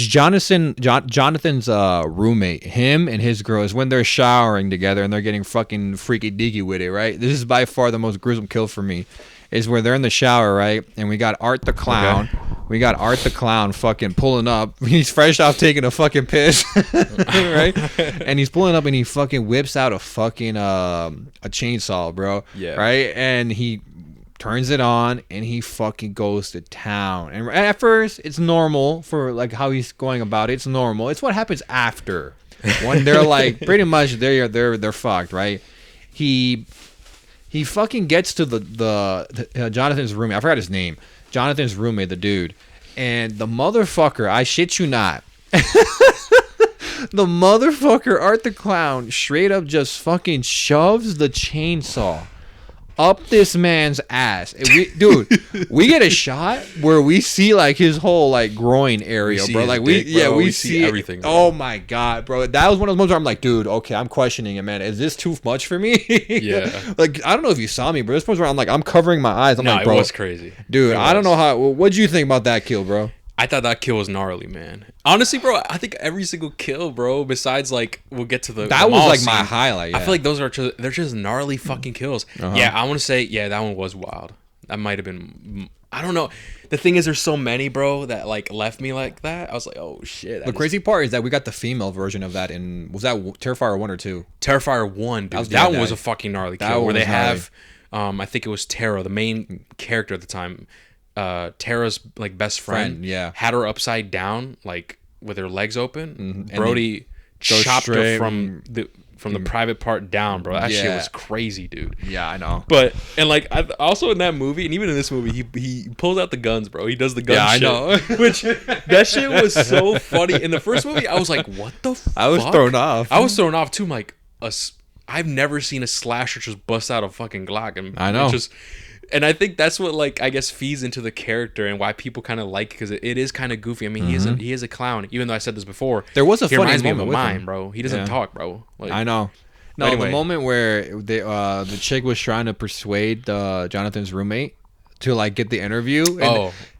Jonathan's roommate, him and his girl, is when they're showering together and they're getting fucking freaky deaky with it, right? This is by far the most gruesome kill for me. Is where they're in the shower, right? And we got Art the Clown. Okay. We got Art the Clown fucking pulling up. He's fresh off taking a fucking piss, right? And he's pulling up and he fucking whips out a fucking a chainsaw, bro. Yeah. Right? And he turns it on and he fucking goes to town. And at first, it's normal for like how he's going about it. It's normal. It's what happens after when they're like pretty much they're fucked, right? He fucking gets to the Jonathan's roommate. I forgot his name. Jonathan's roommate, the dude. And the motherfucker, I shit you not. The motherfucker, Art the Clown, straight up just fucking shoves the chainsaw up this man's ass. And we get a shot where we see like his whole like groin area, bro. Like we see everything. Bro. Oh my god, bro. That was one of those moments where I'm like, dude, okay, I'm questioning it, man. Is this too much for me? Yeah. Like I don't know if you saw me, bro. This point where I'm covering my eyes. I'm like, bro, it was crazy. Dude, I don't know how. What'd you think about that kill, bro? I thought that kill was gnarly, man. Honestly, bro, I think every single kill, bro, besides like we'll get to that was like my highlight. Yeah. I feel like they're just gnarly fucking kills. Yeah, I want to say that one was wild. That might have been. I don't know. The thing is, there's so many, bro, that like left me like that. I was like, oh shit. The crazy part is that we got the female version of that in, was that Terrifier 1 or 2? Terrifier 1, dude. That one was a fucking gnarly kill where they have, I think it was Tara, the main character at the time. Tara's like best friend, had her upside down, like with her legs open. Mm-hmm. Brody chopped her from the private part down, bro. That shit was crazy, dude. Yeah, I know. But and like also in that movie, and even in this movie, he pulls out the guns, bro. He does the gun shit. Yeah, I know. Which that shit was so funny. In the first movie, I was like, what the fuck? I was thrown off. I was thrown off too. I'm like, I've never seen a slasher just bust out a fucking Glock, and I know. And I think that's what, like, I guess feeds into the character and why people kind of like, because it is kind of goofy. I mean, he is a clown. Even though I said this before, there was a he funny reminds me of moment a with mime, him. bro. He doesn't talk, bro. Like, I know. No, anyway. The moment where the chick was trying to persuade Jonathan's roommate to like get the interview.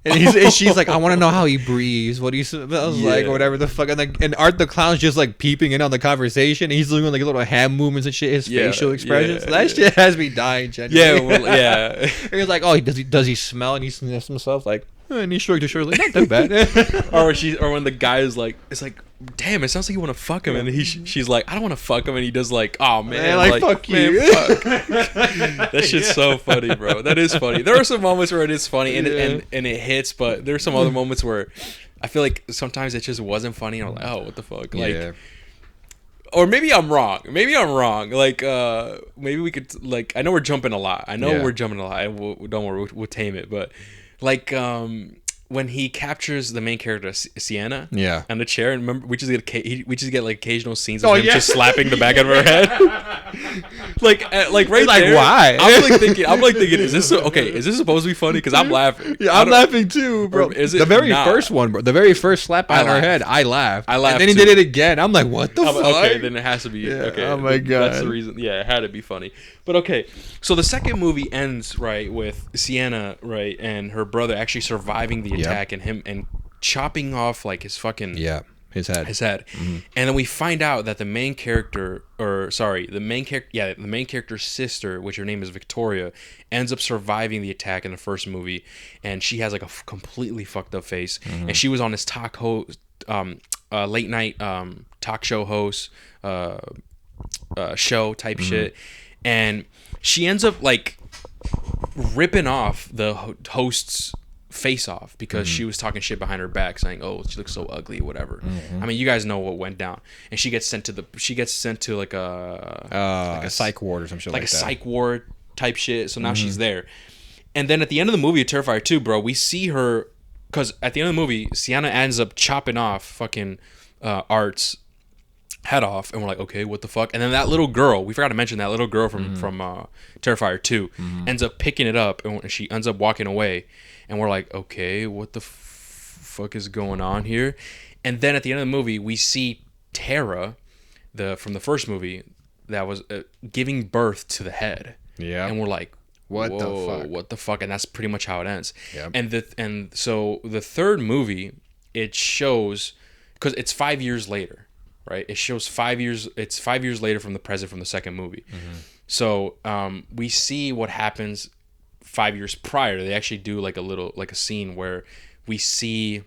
And she's like, I want to know how he breathes. What do you? I was like, whatever the fuck. And Art the Clown's just like peeping in on the conversation. And he's doing like little hand movements and shit. His facial expressions. That shit has me dying. Genuinely. Yeah. He's like, oh, does he smell? And he sniffs himself like. And he shrugged his shoulders like, not that bad. or when the guy is like, it's like, damn, it sounds like you want to fuck him, and she's like, I don't want to fuck him, and he does like, oh man, like fuck man, you. Fuck. That shit's so funny, bro. That is funny. There are some moments where it is funny and it hits, but there's some other moments where I feel like sometimes it just wasn't funny. And I'm like, oh, what the fuck, like. or maybe I'm wrong. Maybe I'm wrong. Like, maybe we could like. I know we're jumping a lot. I know Yeah. we're jumping a lot. And don't worry, we'll tame it. But like, when he captures the main character Sienna, Yeah. on the chair, and remember, we just get like occasional scenes Oh, of him yeah. just slapping the back of her head. like right Like, there. why? I'm like thinking, is this okay? Is this supposed to be funny? Because I'm laughing. Yeah, I'm laughing too, bro. Or is it the very not? first one, bro? The very first slap I on her laughed. head, I laughed. I laughed And then he too. did it again. I'm like, what the fuck? Okay, then it has to be. Yeah, Okay, oh my that's the God. reason. Yeah, it had to be funny. But okay, so the second movie ends right with Sienna, right, and her brother actually surviving the attack, and him and chopping off like his fucking Yeah, his head. and then we find out that the main character, the main character's sister, which her name is Victoria, ends up surviving the attack in the first movie, and she has like a completely fucked up face, and she was on this late night talk show host show type shit, and she ends up like ripping off the host's face off because she was talking shit behind her back, saying, "Oh, she looks so ugly," whatever. I mean, you guys know what went down, and she gets sent to like a psych ward or some shit like a that. psych ward type shit. So now she's there, and then at the end of the movie, Terrifier 2, bro, we see her because at the end of the movie, Sienna ends up chopping off fucking Art's head off, and we're like, okay, what the fuck? And then that little girl, we forgot to mention that little girl from Terrifier 2 ends up picking it up, and she ends up walking away, and we're like, okay, what the fuck is going on here? And then at the end of the movie, we see Tara, from the first movie, that was giving birth to the head. Yeah. And we're like, What the whoa, fuck? what the fuck? And that's pretty much how it ends. Yep. And so the third movie, it shows, because it's 5 years later, right? It shows 5 years. It's 5 years later from the present from the second movie. So we see what happens 5 years prior. They actually do like a scene where we see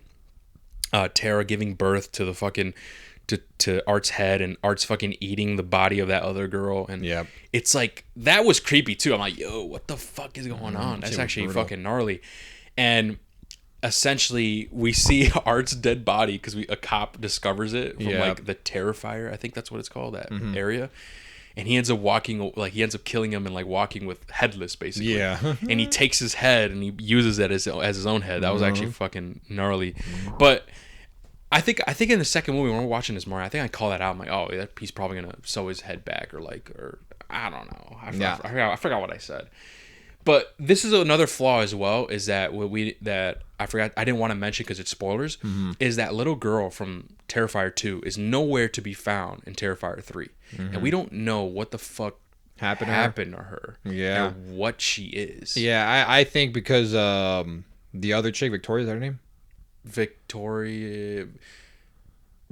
Tara giving birth to the fucking to Art's head, and Art's fucking eating the body of that other girl, and Yep. it's like that was creepy too. I'm like, yo, what the fuck is going on? That's was actually brutal. fucking gnarly. And essentially, we see Art's dead body because a cop discovers it from Yep. like the Terrifier, I think that's what it's called, that area. And he ends up he ends up killing him and like walking with headless, basically. Yeah. And he takes his head and he uses it as his own head. That was actually fucking gnarly. But I think in the second movie when we're watching this more, I think I call that out. I'm like, oh, he's probably gonna sew his head back, or I don't know. I forgot what I said. But this is another flaw as well, is that I didn't want to mention because it's spoilers, is that little girl from Terrifier 2 is nowhere to be found in Terrifier 3. And we don't know what the fuck happened to her. Yeah. Or what she is. Yeah, I think because the other chick, Victoria, is that her name? Victoria...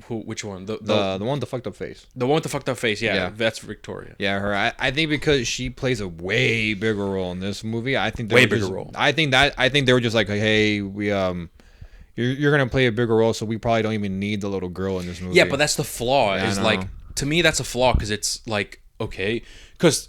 Which one? The one with the fucked up face. one with the fucked up face, Yeah. That's Victoria. Yeah, her. I think because she plays a way bigger role in this movie. I think Way bigger role. I think they were just like, hey, we you're gonna play a bigger role, so we probably don't even need the little girl in this movie. Yeah, but that's the flaw. Yeah, I is know. like, to me, that's a flaw because it's like, okay, because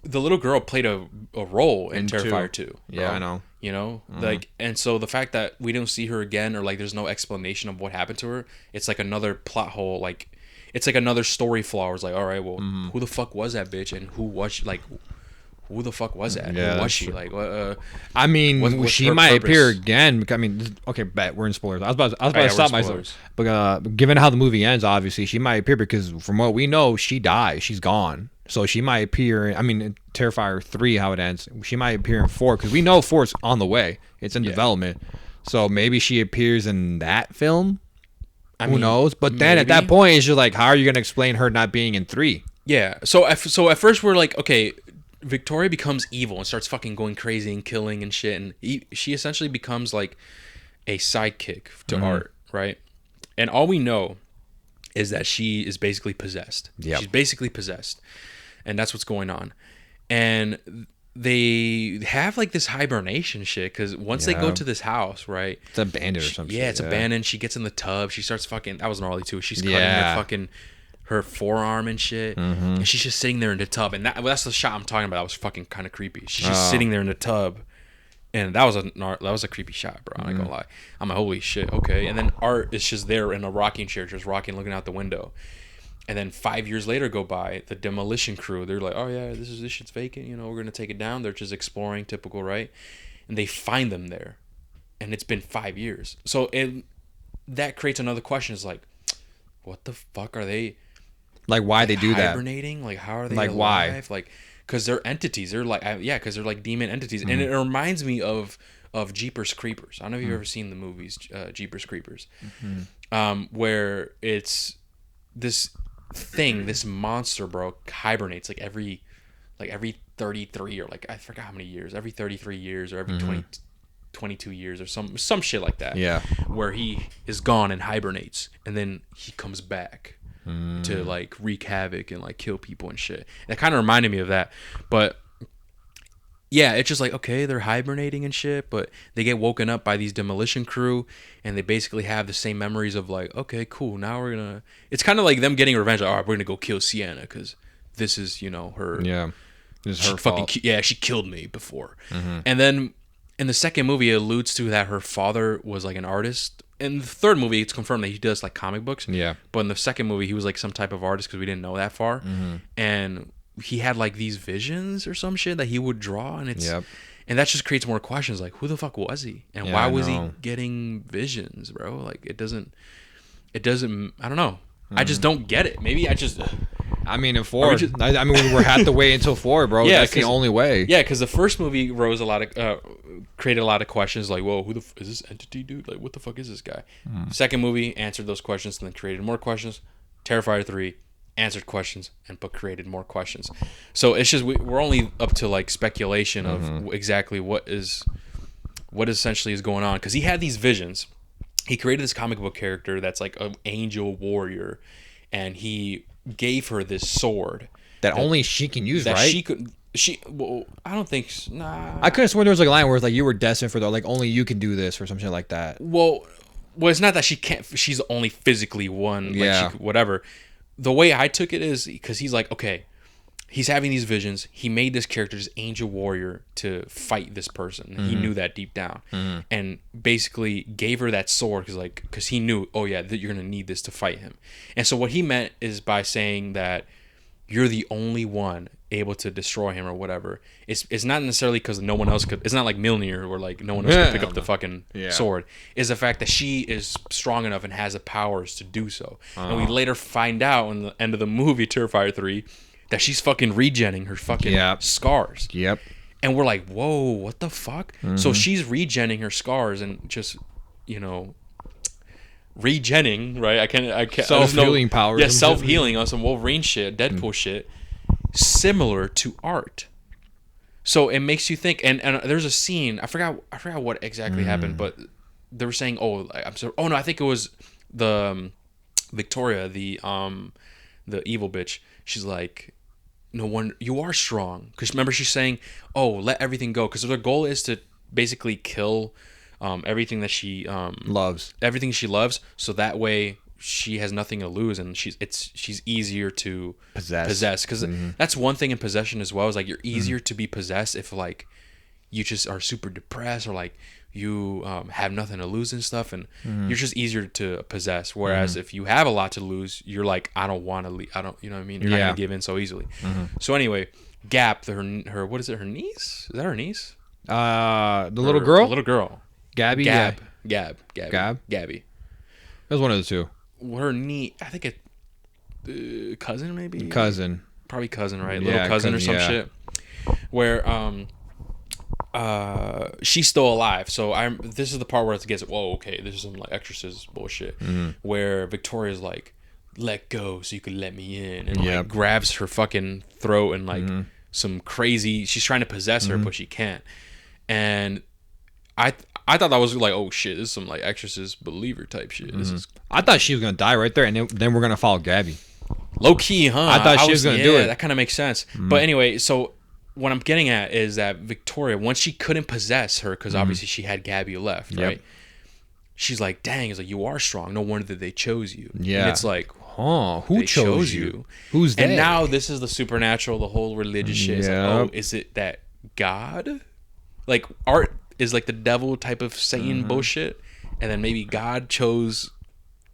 the little girl played a role in Terrifier 2. Yeah, I know. You know, like, and so the fact that we don't see her again, or like there's no explanation of what happened to her, it's like another plot hole. Like, it's like another story flaw. Where it's like, all right, well, who the fuck was that bitch, and who was she? Like, who the fuck was that? Yeah, who was that's she? true. Like, I mean, what's she her might purpose? appear again. I mean, okay, bet we're in spoilers. I was about yeah, to we're stop in myself. spoilers. But given how the movie ends, obviously she might appear because from what we know, she dies. She's gone. So she might appear. I mean, in Terrifier 3, how it ends, she might appear in 4 because we know 4 is on the way. It's in development. So maybe she appears in that film. Who knows? But then at that point, it's just like, how are you gonna explain her not being in 3? Yeah. So at first we're like, okay, Victoria becomes evil and starts fucking going crazy and killing and shit, and she essentially becomes like a sidekick to Art, right? And all we know is that she is basically possessed. Yep. She's basically possessed, and that's what's going on. And they have like this hibernation shit because once they go to this house, right? It's abandoned or something. Yeah, it's abandoned. She gets in the tub. She starts fucking. That was gnarly too. She's cutting her forearm and shit, and she's just sitting there in the tub. And that's the shot I'm talking about. That was fucking kind of creepy. She's just sitting there in the tub, and that was a creepy shot, bro. I'm not gonna lie. I'm like, holy shit, okay. And then Art is just there in a rocking chair, just rocking, looking out the window. And then 5 years later go by, the demolition crew, they're like, oh yeah, this shit's vacant, we're gonna take it down. They're just exploring, typical, right? And they find them there, and it's been 5 years. So that creates another question. Is like, what the fuck are they? Like, why they do that? Hibernating? Like, how are they like alive? why? Like, because they're entities. They're like, because they're like demon entities, and it reminds me of Jeepers Creepers. I don't know if you've ever seen the movies Jeepers Creepers, where it's this thing, this monster, bro, hibernates like every 33, or like I forgot how many years, every 33 years, or every 22 years, or some shit like that. Yeah. Where he is gone and hibernates, and then he comes back to like wreak havoc and like kill people and shit. And it kind of reminded me of that. But yeah, it's just like, okay, they're hibernating and shit, but they get woken up by these demolition crew, and they basically have the same memories of like, okay, cool, now we're gonna. It's kind of like them getting revenge. Like, all right, we're gonna go kill Sienna because this is, her. Yeah. This is her fucking fault. yeah, she killed me before. And then in the second movie, it alludes to that her father was like an artist. In the third movie, it's confirmed that he does like comic books. Yeah. But in the second movie, he was like some type of artist because we didn't know that far. And he had like these visions or some shit that he would draw, and it's and that just creates more questions. Like, who the fuck was he, and why was he getting visions, bro? Like, it doesn't. I don't know. I just don't get it. Maybe I just. I mean, in 4, I mean, we're had to wait until 4, bro. Yeah, that's the only way. Yeah, because the first movie created a lot of questions, like, whoa, who is this entity, dude? Like, what the fuck is this guy? Second movie answered those questions and then created more questions. Terrifier 3 answered questions and created more questions. So it's just we're only up to like speculation of exactly what essentially is going on, because he had these visions. He created this comic book character that's like an angel warrior, and he gave her this sword that only she can use, right? Well, I don't think. Nah. I could have sworn there was like a line where it's like you were destined for like only you can do this or something like that. Well, it's not that she can't. She's only physically one. Like, yeah. Whatever. The way I took it is because he's like, okay, he's having these visions. He made this character, this angel warrior, to fight this person. He knew that deep down, and basically gave her that sword because he knew, oh yeah, that you're gonna need this to fight him. And so what he meant is by saying that you're the only one able to destroy him or whatever. It's not necessarily because no one else could. It's not like Mjolnir where like no one else could pick up the fucking sword. It's the fact that she is strong enough and has the powers to do so. And we later find out in the end of the movie Terrifier 3 that she's fucking regenning her fucking scars. Yep. And we're like, whoa, what the fuck? So she's regenning her scars and just, regenning, right? I can't. Self-healing powers. Yeah, self-healing on some Wolverine shit, Deadpool shit, similar to art. So it makes you think. And there's a scene. I forgot what exactly happened, but they were saying, oh, I'm sorry. Oh no, I think it was the Victoria, the evil bitch. She's like, no one, you are strong. Because remember, she's saying, oh, let everything go. Because their goal is to basically kill everything that she loves. Everything she loves. So that way she has nothing to lose, and she's easier to possess. Because that's one thing in possession as well. Is like you're easier to be possessed if like you just are super depressed or like you have nothing to lose and stuff, and you're just easier to possess. Whereas if you have a lot to lose, you're like, I don't want to leave. I don't, you know what I mean? You're not gonna give in so easily. So anyway, Gap, her what is it? Her niece? Is that her niece? The little girl. The little girl. Gabby. Gabby. It was one of the two. Her niece. I think it cousin maybe. Probably cousin, right? Yeah, little cousin or some shit. Where she's still alive. So this is the part where it gets, whoa, okay, this is some like exorcist bullshit. Where Victoria's like, let go so you can let me in, and like grabs her fucking throat and like some crazy. She's trying to possess her, but she can't. And I thought that was like, oh shit, this is some like exorcist believer type shit. This is. I thought she was gonna die right there, and then we're gonna follow Gabby. Low key, huh? I thought she was gonna do it. That kind of makes sense. But anyway, so what I'm getting at is that Victoria, once she couldn't possess her, because obviously she had Gabby left, right? She's like, dang, it's like, you are strong. No wonder that they chose you. Yeah. And it's like, who chose you? Who's that? And now this is the supernatural, the whole religious shit. It's like, oh, is it that God? Like, art is like the devil type of Satan bullshit. And then maybe God chose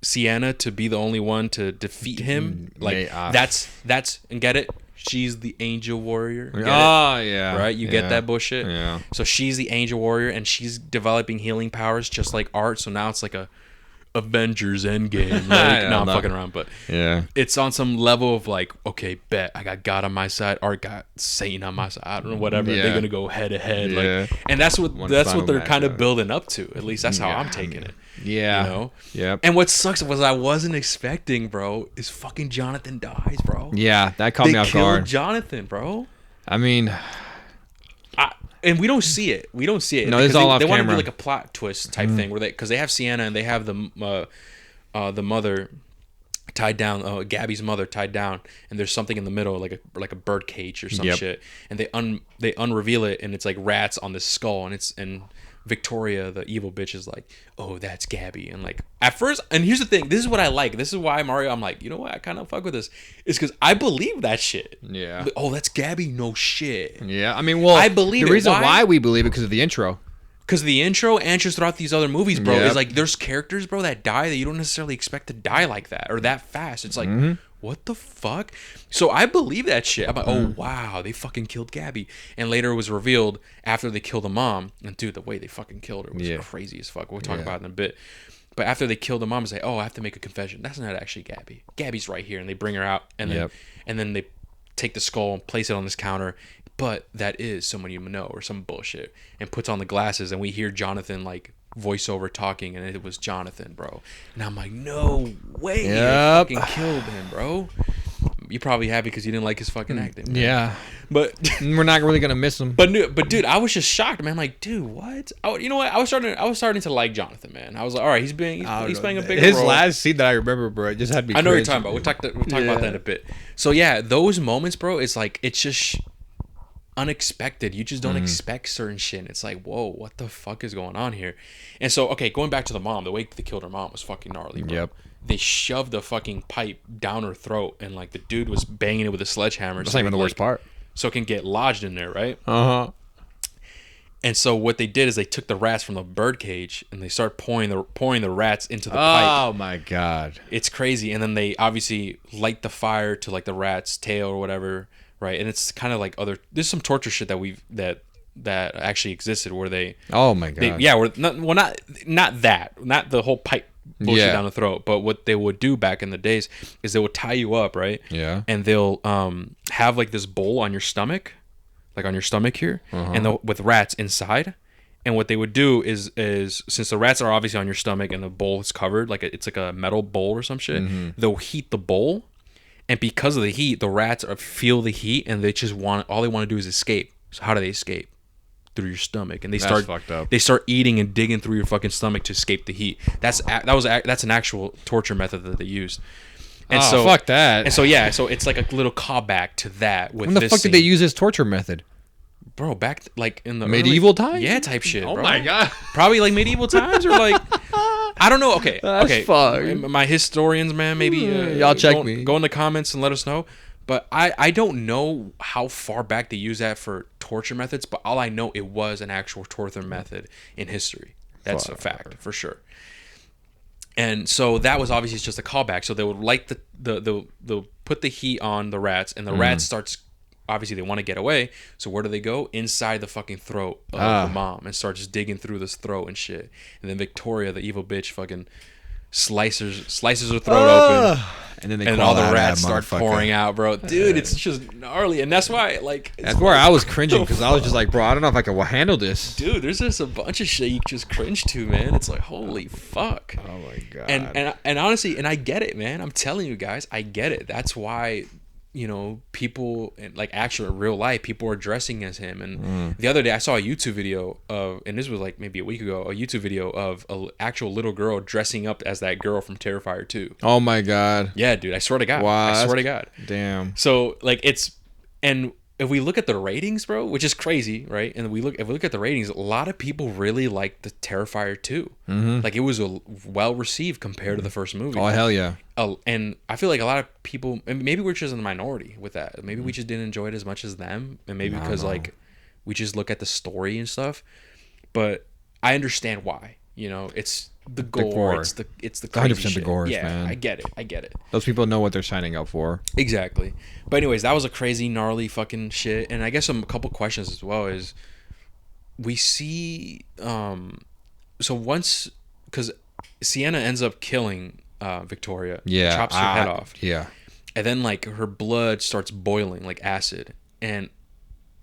Sienna to be the only one to defeat him. Like that's and get it. She's the Angel Warrior. Get it? Yeah. Right? You get that bullshit? Yeah. So she's the Angel Warrior, and she's developing healing powers just like Art. So now it's like a Avengers Endgame. Like, no, I'm fucking around, but yeah, it's on some level of like, okay, bet I got God on my side, Art got Satan on my side. I don't know, whatever. Yeah. They're gonna go head to head, Yeah. like, and that's what they're kind of building up to. At least that's how I'm taking it. Yeah. You know? Yep. And what sucks was I wasn't expecting, bro, is fucking Jonathan dies, bro. Yeah, that caught me off guard. They killed Jonathan, bro. I mean, and we don't see it. We don't see it. No, it's all off camera. They want to do camera. like a plot twist type thing where because they have Sienna and they have the mother tied down, Gabby's mother tied down, and there's something in the middle like a bird cage or some shit, and they unreveal it, and it's like rats on this skull, and Victoria, the evil bitch, is like, oh, that's Gabby. And like at first, and here's the thing, this is what I like, this is why Mario, I'm like, you know what, I kind of fuck with this, is because I believe that shit. Yeah. Like, oh, that's Gabby, no shit. Yeah, I mean, well, I believe the it. reason Why? why we believe it because of the intro. Because the intro and just throughout these other movies, bro, Yep. is like there's characters, bro, that die that you don't necessarily expect to die like that or that fast. It's like, what the fuck? So I believe that shit. I'm like, oh wow, they fucking killed Gabby. And later it was revealed after they killed the mom. And dude, the way they fucking killed her was crazy as fuck. We'll talk about it in a bit. But after they killed the mom, it's like, oh, I have to make a confession. That's not actually Gabby. Gabby's right here, and they bring her out, and then they take the skull and place it on this counter. But that is someone you know or some bullshit, and puts on the glasses, and we hear Jonathan like voiceover talking, and it was Jonathan, bro. And I'm like, no way, they fucking killed him, bro. You probably happy because you didn't like his fucking acting, man. Yeah, but we're not really gonna miss him. But dude, I was just shocked, man. I'm like, dude, what? Oh, you know what? I was starting to like Jonathan, man. I was like, all right, he's playing a big role. His last scene that I remember, bro, it just had me. I know what you're talking about. We'll talk about that in a bit. So yeah, those moments, bro, it's like it's just unexpected. You just don't expect certain shit. And it's like, whoa, what the fuck is going on here? And so, okay, going back to the mom, the way they killed her mom was fucking gnarly, bro. Yep. They shoved a fucking pipe down her throat, and like the dude was banging it with a sledgehammer. That's not even the worst part. So it can get lodged in there, right? And so what they did is they took the rats from the bird cage and they start pouring the rats into the pipe. Oh my god, it's crazy. And then they obviously light the fire to like the rat's tail or whatever, right? And it's kind of like there's some torture shit that actually existed where they. Oh my god. Not the whole pipe bullshit down the throat, but what they would do back in the days is they would tie you up, right? Yeah. And they'll have like this bowl on your stomach. Like on your stomach here, and with rats inside, and what they would do is since the rats are obviously on your stomach and the bowl is covered, like it's like a metal bowl or some shit, they'll heat the bowl, and because of the heat, the rats feel the heat, and they just all they want to do is escape. So how do they escape? Through your stomach, and That's fucked up. They start eating and digging through your fucking stomach to escape the heat. That's an actual torture method that they used. And so fuck that. And so yeah, so it's like a little callback to that. With when the this fuck scene. did they use this torture method? Bro, back like in the medieval times? Yeah, type shit. Oh bro. my god. Probably like medieval times or like I don't know. Okay, okay. Fucked. My historians, man, maybe y'all check me. Go in the comments and let us know. But I don't know how far back they use that for torture methods. But all I know, it was an actual torture method in history. That's a fact for sure. And so that was obviously just a callback. So they would light they'll put the heat on the rats, and the rat starts. Obviously, they want to get away. So where do they go? Inside the fucking throat of the mom, and start just digging through this throat and shit. And then Victoria, the evil bitch, fucking slices her throat open. And then and all the rats start pouring out, bro. Dude, it's just gnarly, and that's why, like, that's where I was cringing because I was just like, bro, I don't know if I can handle this. Dude, there's just a bunch of shit you just cringe to, man. It's like, holy fuck. Oh my god. And honestly, and I get it, man. I'm telling you guys, I get it. That's why, you know, people like actual real life people are dressing as him. And the other day I saw a YouTube video of, and this was like maybe a week ago, a YouTube video of an actual little girl dressing up as that girl from Terrifier 2. Oh my god. Yeah, dude, I swear to God. Wow, I swear to God. Damn. So like and if we look at the ratings, bro, which is crazy, right? And if we look at the ratings, a lot of people really like the Terrifier 2. Like it was well received compared to the first movie. Oh hell yeah. And I feel like a lot of people, and maybe we're just in the minority with that. Maybe we just didn't enjoy it as much as them, and maybe because like we just look at the story and stuff. But I understand why. You know, it's the gore. It's the crazy 100% the shit. gore, Yeah, man. I get it. Those people know what they're signing up for. Exactly. But anyways, that was a crazy, gnarly fucking shit. And I guess a couple questions as well is we see so once because Sienna ends up killing Victoria, Yeah, chops her head off, Yeah, and then like her blood starts boiling like acid, and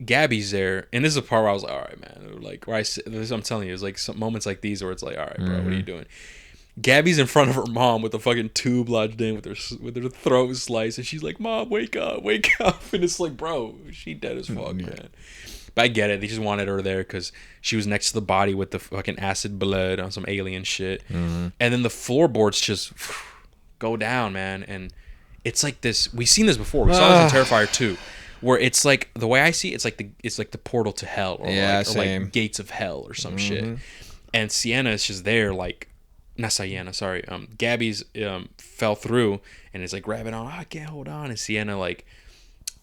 Gabby's there, and this is a part where I was like, all right, man, like where I'm telling you, it's like some moments like these where it's like, all right, bro, what are you doing? Gabby's in front of her mom with a fucking tube lodged in with her throat sliced, and she's like, "Mom, wake up!" And it's like, bro, she dead as fuck, man. But I get it. They just wanted her there because she was next to the body with the fucking acid blood on some alien shit. And then the floorboards just go down, man. And it's like this. We've seen this before. We saw this in Terrifier 2, where it's like the way I see it, it's like the portal to hell, or like gates of hell or some shit. And Sienna is just there, like. Not Sienna, sorry. Gabby's fell through and is like grabbing on. I can't hold on. And Sienna, like,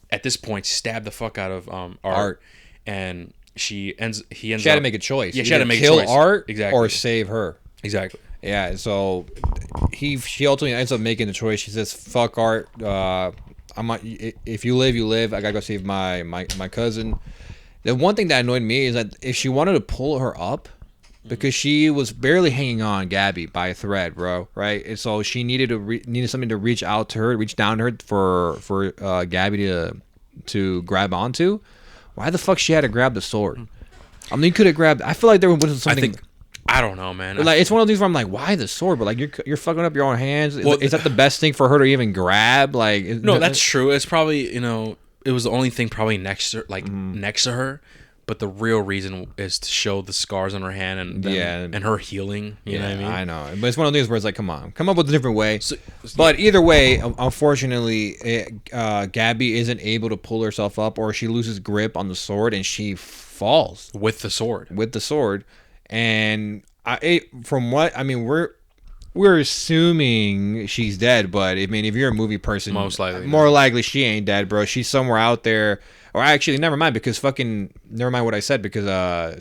at this point, stabbed the fuck out of Art, and he ends up. She had to make a choice. Yeah, she had to make kill a choice. Art, exactly, or save her. Exactly. Yeah. So she ultimately ends up making the choice. She says, "Fuck Art. If you live, you live. I gotta go save my cousin." The one thing that annoyed me is that if she wanted to pull her up. Because she was barely hanging on Gabby by a thread, bro, right? And so she needed something to reach out to her, reach down to her for Gabby to grab onto. Why the fuck she had to grab the sword? I mean, you could have grabbed. I feel like there was something. I don't know, man. Like it's one of these where I'm like, why the sword? But like you're fucking up your own hands. Is that the best thing for her to even grab? Like no, that's true. It's probably it was the only thing probably next to her. But the real reason is to show the scars on her hand and her healing. You know what I mean? I know. But it's one of those where it's like, come up with a different way. But either way, unfortunately, Gabby isn't able to pull herself up, or she loses grip on the sword and she falls with the sword. And we're assuming she's dead. But I mean, if you're a movie person, more likely she ain't dead, bro. She's somewhere out there. Or actually, never mind, because never mind what I said, because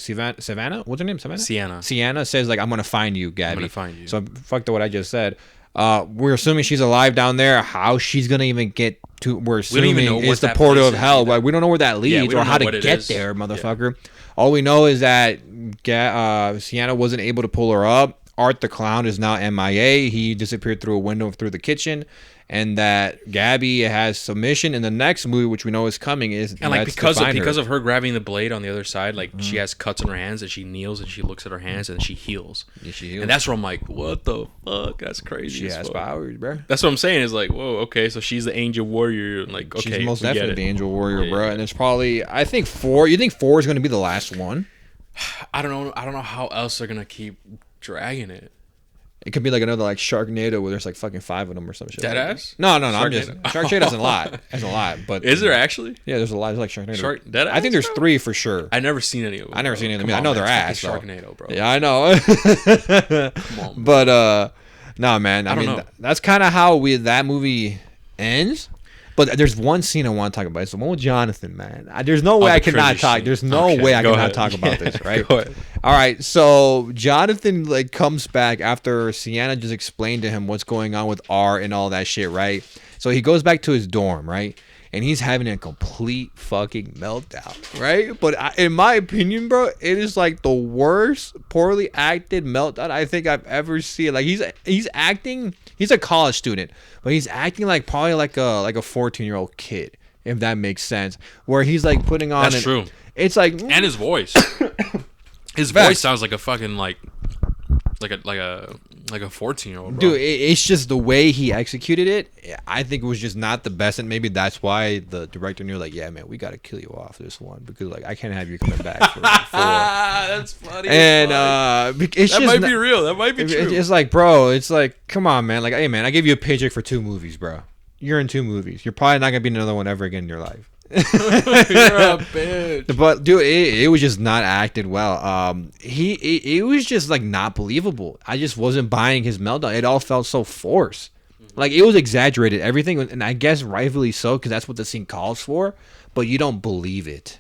Savannah, what's her name? Sienna says, like, I'm going to find you, Gabby. I'm going to find you. So fuck what I just said. We're assuming she's alive down there. How she's going to even get to, we're assuming it's the portal of hell. But we don't know where that leads or how to get there, motherfucker. Yeah. All we know is that Sienna wasn't able to pull her up. Art the clown is now MIA. He disappeared through a window through the kitchen. And that Gabby has submission in the next movie, which we know is coming, because of her grabbing the blade on the other side, like she has cuts on her hands, and she kneels and she looks at her hands and she heals. Yeah, she heals. And that's where I'm like, what the fuck? That's crazy. She has powers, bro. That's what I'm saying. Is like, whoa, okay, so she's the angel warrior. Like, okay, she's most definitely the angel warrior, bro. And it's probably, I think 4. You think 4 is going to be the last one? I don't know how else they're gonna keep dragging it. It could be like another like Sharknado where there's like fucking 5 of them or some shit. Deadass? No. Sharknado's a lot. There's a lot, but is there actually? Yeah, there's a lot. There's like Sharknado. Deadass? I think there's 3 for sure. I never seen any of them. I never seen any of them. I know they're ass. Sharknado, bro. Yeah, I know. Come on, but no, man. I mean, that's kind of how that movie ends. But there's one scene I want to talk about. It's the one with Jonathan, man. There's no way I cannot talk. There's no way I cannot talk about this, right? Go ahead. All right. So Jonathan like comes back after Sienna just explained to him what's going on with R and all that shit, right? So he goes back to his dorm, right? And he's having a complete fucking meltdown, right? But in my opinion, bro, it is like the worst poorly acted meltdown I think I've ever seen. Like he's acting. He's a college student, but he's acting like probably like a 14-year-old kid, if that makes sense. Where he's like putting on. That's true. It's like and his voice. His voice sounds like a fucking like a 14-year-old, dude. It's just the way he executed it. I think it was just not the best, and maybe that's why the director knew, like, yeah, man, we got to kill you off this one because like I can't have you coming back. For That's funny. And it's that might be real. That might be true. It's like, bro, it's like, come on, man. Like, hey, man, I gave you a paycheck for 2 movies, bro. You're in 2 movies. You're probably not gonna be in another one ever again in your life. You're a bitch. But dude, it was just not acted well. It was just like not believable. I just wasn't buying his meltdown. It all felt so forced. Like it was exaggerated, everything, and I guess rightfully so because that's what the scene calls for. But you don't believe it.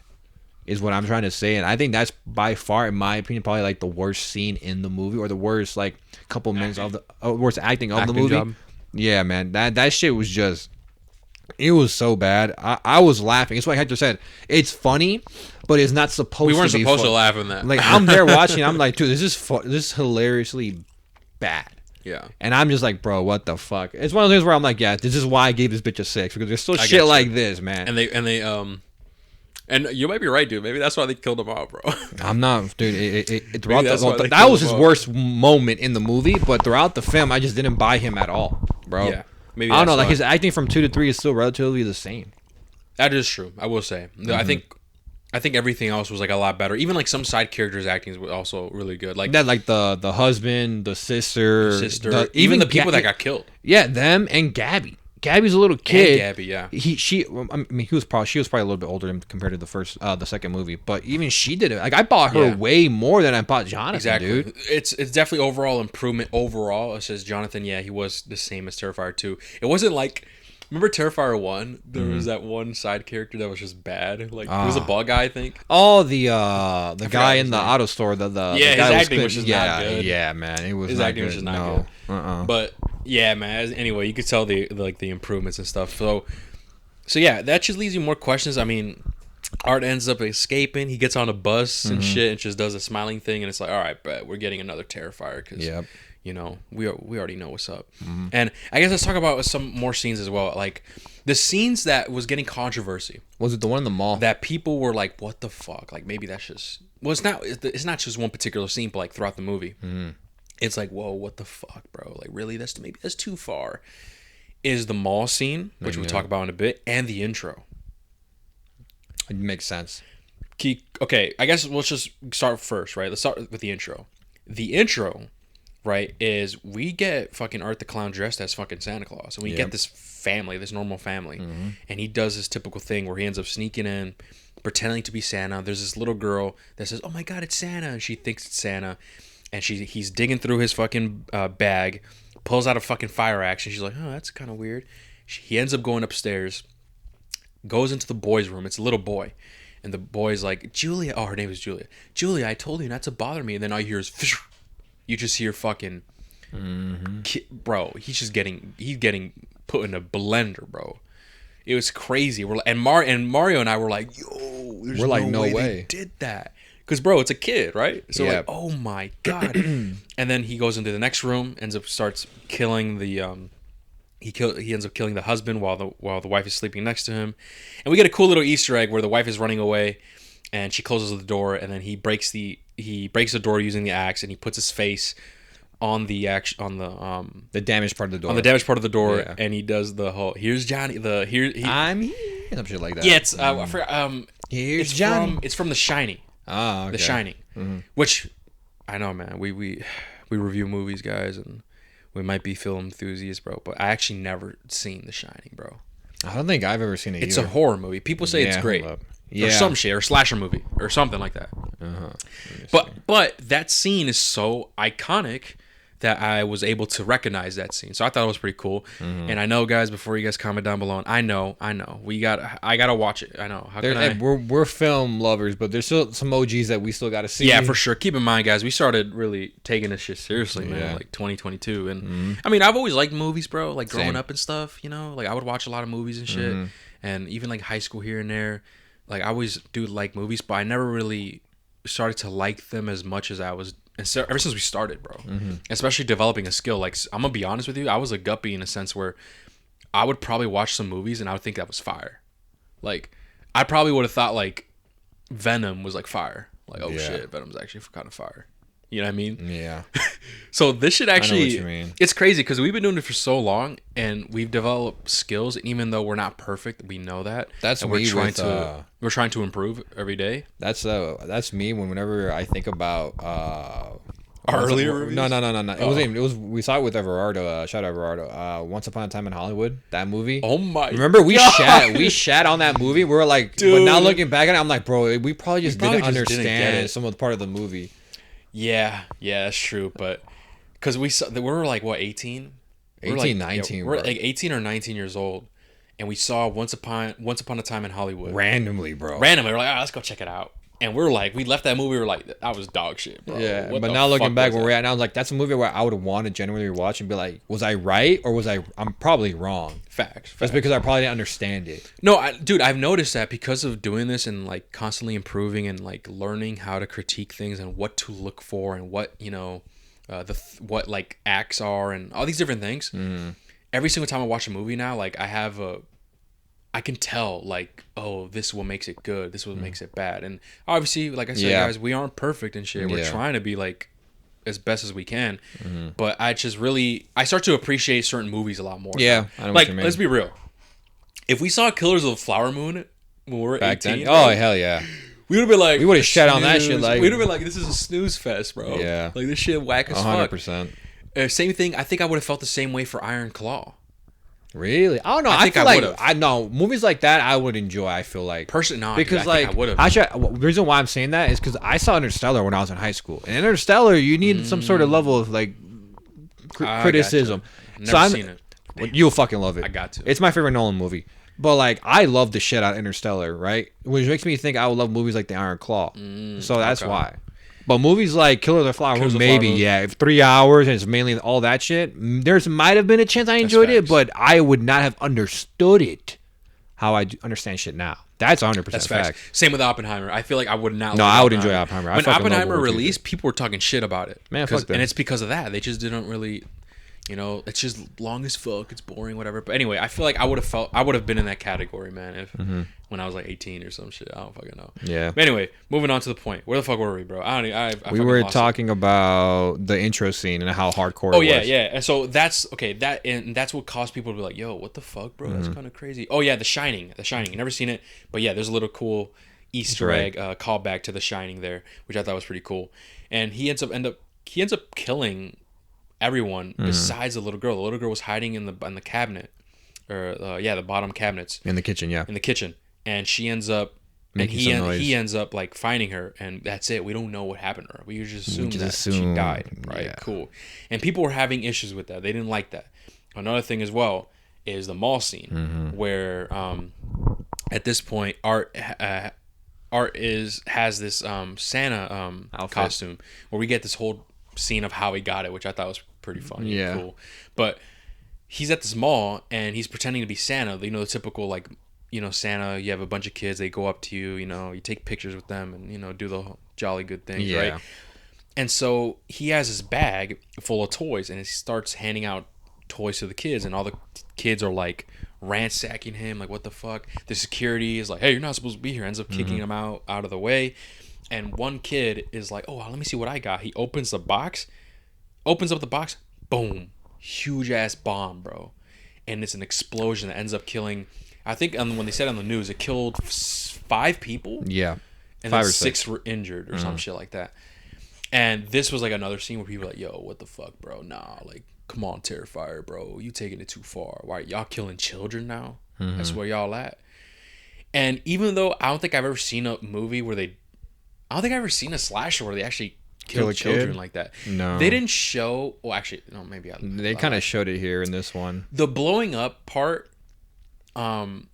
is what I'm trying to say, and I think that's by far, in my opinion, probably like the worst scene in the movie, or the worst like couple minutes of the worst acting of the movie. Job. Yeah, man, that shit was just, it was so bad. I was laughing. It's like Hector said. It's funny, but it's not supposed. We weren't to be supposed fun. to laugh in that. Like I'm there watching. I'm like, dude, this is hilariously bad. Yeah. And I'm just like, bro, what the fuck? It's one of those things where I'm like, yeah, this is why I gave this bitch a 6, because there's still shit like this, man. And you might be right, dude. Maybe that's why they killed him off, bro. I'm not, dude. That was his worst moment in the movie, but throughout the film, I just didn't buy him at all, bro. Yeah. Maybe I don't know. Like his acting from 2 to 3 is still relatively the same. That is true. I will say. Mm-hmm. I think everything else was like a lot better. Even like some side characters' acting was also really good. Like that, like the husband, the sister, even the people that got killed. Yeah, them and Gabby. Gabby's a little kid. And Gabby, yeah. She was probably a little bit older compared to the second movie, but even she did it. Like I bought her way more than I bought Jonathan. Exactly. Dude. It's definitely overall improvement. Overall, it says Jonathan. Yeah, he was the same as Terrifier 2. It wasn't like. Remember Terrifier 1? There was that one side character that was just bad. Like, it was a bug guy, I think. Oh, the guy in the auto store. The his acting was just not good. Yeah, man. His acting was just not good. But, yeah, man. Anyway, you could tell the improvements and stuff. So yeah, that just leaves you more questions. I mean, Art ends up escaping. He gets on a bus and shit and just does a smiling thing. And it's like, all right, but we're getting another Terrifier. Because, you know, we already know what's up. Mm-hmm. And I guess let's talk about some more scenes as well. Like, the scenes that was getting controversy. Was it the one in the mall? That people were like, what the fuck? Like, maybe that's just... Well, it's not just one particular scene, but, like, throughout the movie. Mm-hmm. It's like, whoa, what the fuck, bro? Like, really? That's too far. Is the mall scene, which we'll talk about in a bit, and the intro. It makes sense. Okay, I guess let's just start first, right? Let's start with the intro. The intro... right, is we get fucking Art the Clown dressed as fucking Santa Claus. And we get this family, this normal family. Mm-hmm. And he does this typical thing where he ends up sneaking in, pretending to be Santa. There's this little girl that says, oh my God, it's Santa. And she thinks it's Santa. And he's digging through his fucking bag, pulls out a fucking fire axe. And she's like, oh, that's kind of weird. He ends up going upstairs, goes into the boys' room. It's a little boy. And the boy's like, Julia. Oh, her name is Julia. Julia, I told you not to bother me. And then all you hear is... You just hear fucking, bro. He's getting put in a blender, bro. It was crazy. Mario and I were like, yo, there's no way they did that. Because bro, it's a kid, right? So like, oh my God. And then he goes into the next room, starts killing the he ends up killing the husband while the wife is sleeping next to him, and we get a cool little Easter egg where the wife is running away. And she closes the door, and then he breaks the door using the axe, and he puts his face on the damaged part of the door. On the damaged part of the door, and he does the whole "Here's Johnny." I'm here. Some shit like that. Yeah, it's I forgot. Here's Johnny. It's from The Shining. Oh, okay. The Shining, which I know, man. We review movies, guys, and we might be film enthusiasts, bro. But I actually never seen The Shining, bro. I don't think I've ever seen it. It's a horror movie. People say it's great. Or some shit, or slasher movie, or something like that. But that scene is so iconic that I was able to recognize that scene. So I thought it was pretty cool. Mm-hmm. And I know, guys, before you guys comment down below, I know, I gotta watch it. I know. We're film lovers, but there's still some OGs that we still gotta see. Yeah, for sure. Keep in mind, guys, we started really taking this shit seriously, man. Like 2022, and I mean, I've always liked movies, bro. Like growing up and stuff, you know. Like I would watch a lot of movies and shit, and even like high school here and there. Like I always do like movies, but I never really started to like them as much as I was. And so, ever since we started, bro, especially developing a skill. Like I'm gonna be honest with you, I was a guppy in a sense where I would probably watch some movies and I would think that was fire. Like I probably would have thought like Venom was like fire. Like oh shit, Venom's actually kind of fire. You know what I mean? Yeah. So this should actually, I know what you mean. It's crazy because we've been doing it for so long and we've developed skills. And even though we're not perfect, we know that. We're trying to improve every day. That's me whenever I think about our earlier reviews? No. It was we saw it with Everardo. Shout out Everardo. Once Upon a Time in Hollywood, that movie. Oh my! Remember we shat on that movie. We were like, dude. But now looking back at it, I'm like, bro, we probably just didn't understand some of the part of the movie. Yeah, that's true. But because we were like what 18, 19. We're like 18 or 19 years old, and we saw Once Upon a Time in Hollywood. Randomly, bro. Randomly, we're like, let's go check it out. And we're like, we left that movie. We're like, that was dog shit, bro. Yeah, What but the now looking fuck back was where we're that? at now, I was like, that's a movie where I would want to genuinely watch and be like, was I right or was I'm probably wrong? Facts. That's because I probably didn't understand it. No, dude, I've noticed that because of doing this and like constantly improving and like learning how to critique things and what to look for and what what like acts are and all these different things. Every single time I watch a movie now, like I can tell like, oh, this is what makes it good. This is what makes it bad. And obviously, like I said, guys, we aren't perfect and shit. We're trying to be like as best as we can. But I start to appreciate certain movies a lot more. Yeah, I know like what you mean. let's be real. If we saw Killers of the Flower Moon when we were Back 18, then, oh hell yeah, we would have been like, we would have shat on that shit. Like we'd have been like, this is a snooze fest, bro. Yeah, like this shit whack as fuck. 100%. Same thing. I think I would have felt the same way for Iron Claw. Really? I don't know. I feel like I know movies like that I would enjoy. I feel like personally, no, because dude, like I would have. the reason why I'm saying that is because I saw Interstellar when I was in high school, and Interstellar you need some sort of level of like criticism. Gotcha. Never seen it. Well, you'll fucking love it. I got to. It's my favorite Nolan movie. But like I love the shit out of Interstellar, right? Which makes me think I would love movies like The Iron Claw. So that's why. But movies like Killer of the Flower Moon, maybe, yeah. If 3 hours and it's mainly all that shit, there's might have been a chance I enjoyed it, but I would not have understood it how I understand shit now. That's 100% fact. Same with Oppenheimer. I feel like I would not. No, I would enjoy Oppenheimer. When Oppenheimer released, people were talking shit about it. Man, fuck them. And it's because of that. They just didn't really. It's just long as fuck. It's boring, whatever. But anyway, I feel like I would have been in that category, man. If when I was like 18 or some shit, I don't fucking know. Yeah. But anyway, moving on to the point. Where the fuck were we, bro? We were talking about the intro scene and how hardcore. Oh it yeah, was. yeah. And so that's okay. That's what caused people to be like, "Yo, what the fuck, bro? That's kind of crazy." Oh yeah, The Shining. The Shining. You never seen it, but yeah, there's a little cool Easter egg callback to The Shining there, which I thought was pretty cool. And he ends up killing everyone besides the little girl. The little girl was hiding in the cabinet, or the bottom cabinets In the kitchen, yeah. in the kitchen, and she ends up. He ends up like finding her, and that's it. We don't know what happened to her. We just assume she died, right? Yeah. Cool. And people were having issues with that. They didn't like that. Another thing as well is the mall scene, where at this point Art has this Santa costume, where we get this whole scene of how he got it, which I thought was pretty funny and cool. But he's at this mall and he's pretending to be Santa. You know, the typical like, Santa, you have a bunch of kids, they go up to you, you take pictures with them and, do the jolly good things, right? And so he has his bag full of toys and he starts handing out toys to the kids, and all the kids are like ransacking him, like, what the fuck? The security is like, hey, you're not supposed to be here. Ends up kicking him out of the way. And one kid is like, oh, let me see what I got. He opens up the box, boom, huge ass bomb, bro. And it's an explosion that ends up killing, I think when they said on the news, it killed 5 people. Yeah. And 5 or 6 were injured or some shit like that. And this was like another scene where people were like, yo, what the fuck, bro? Nah, like, come on, Terrifier, bro. You taking it too far. Why, y'all killing children now? That's where y'all at. And even though I don't think I've ever seen a movie where I don't think I've ever seen a slasher where they actually kill children like that. No. They didn't show... Well, actually, no, maybe I... They kind of showed it here in this one. The blowing up part, and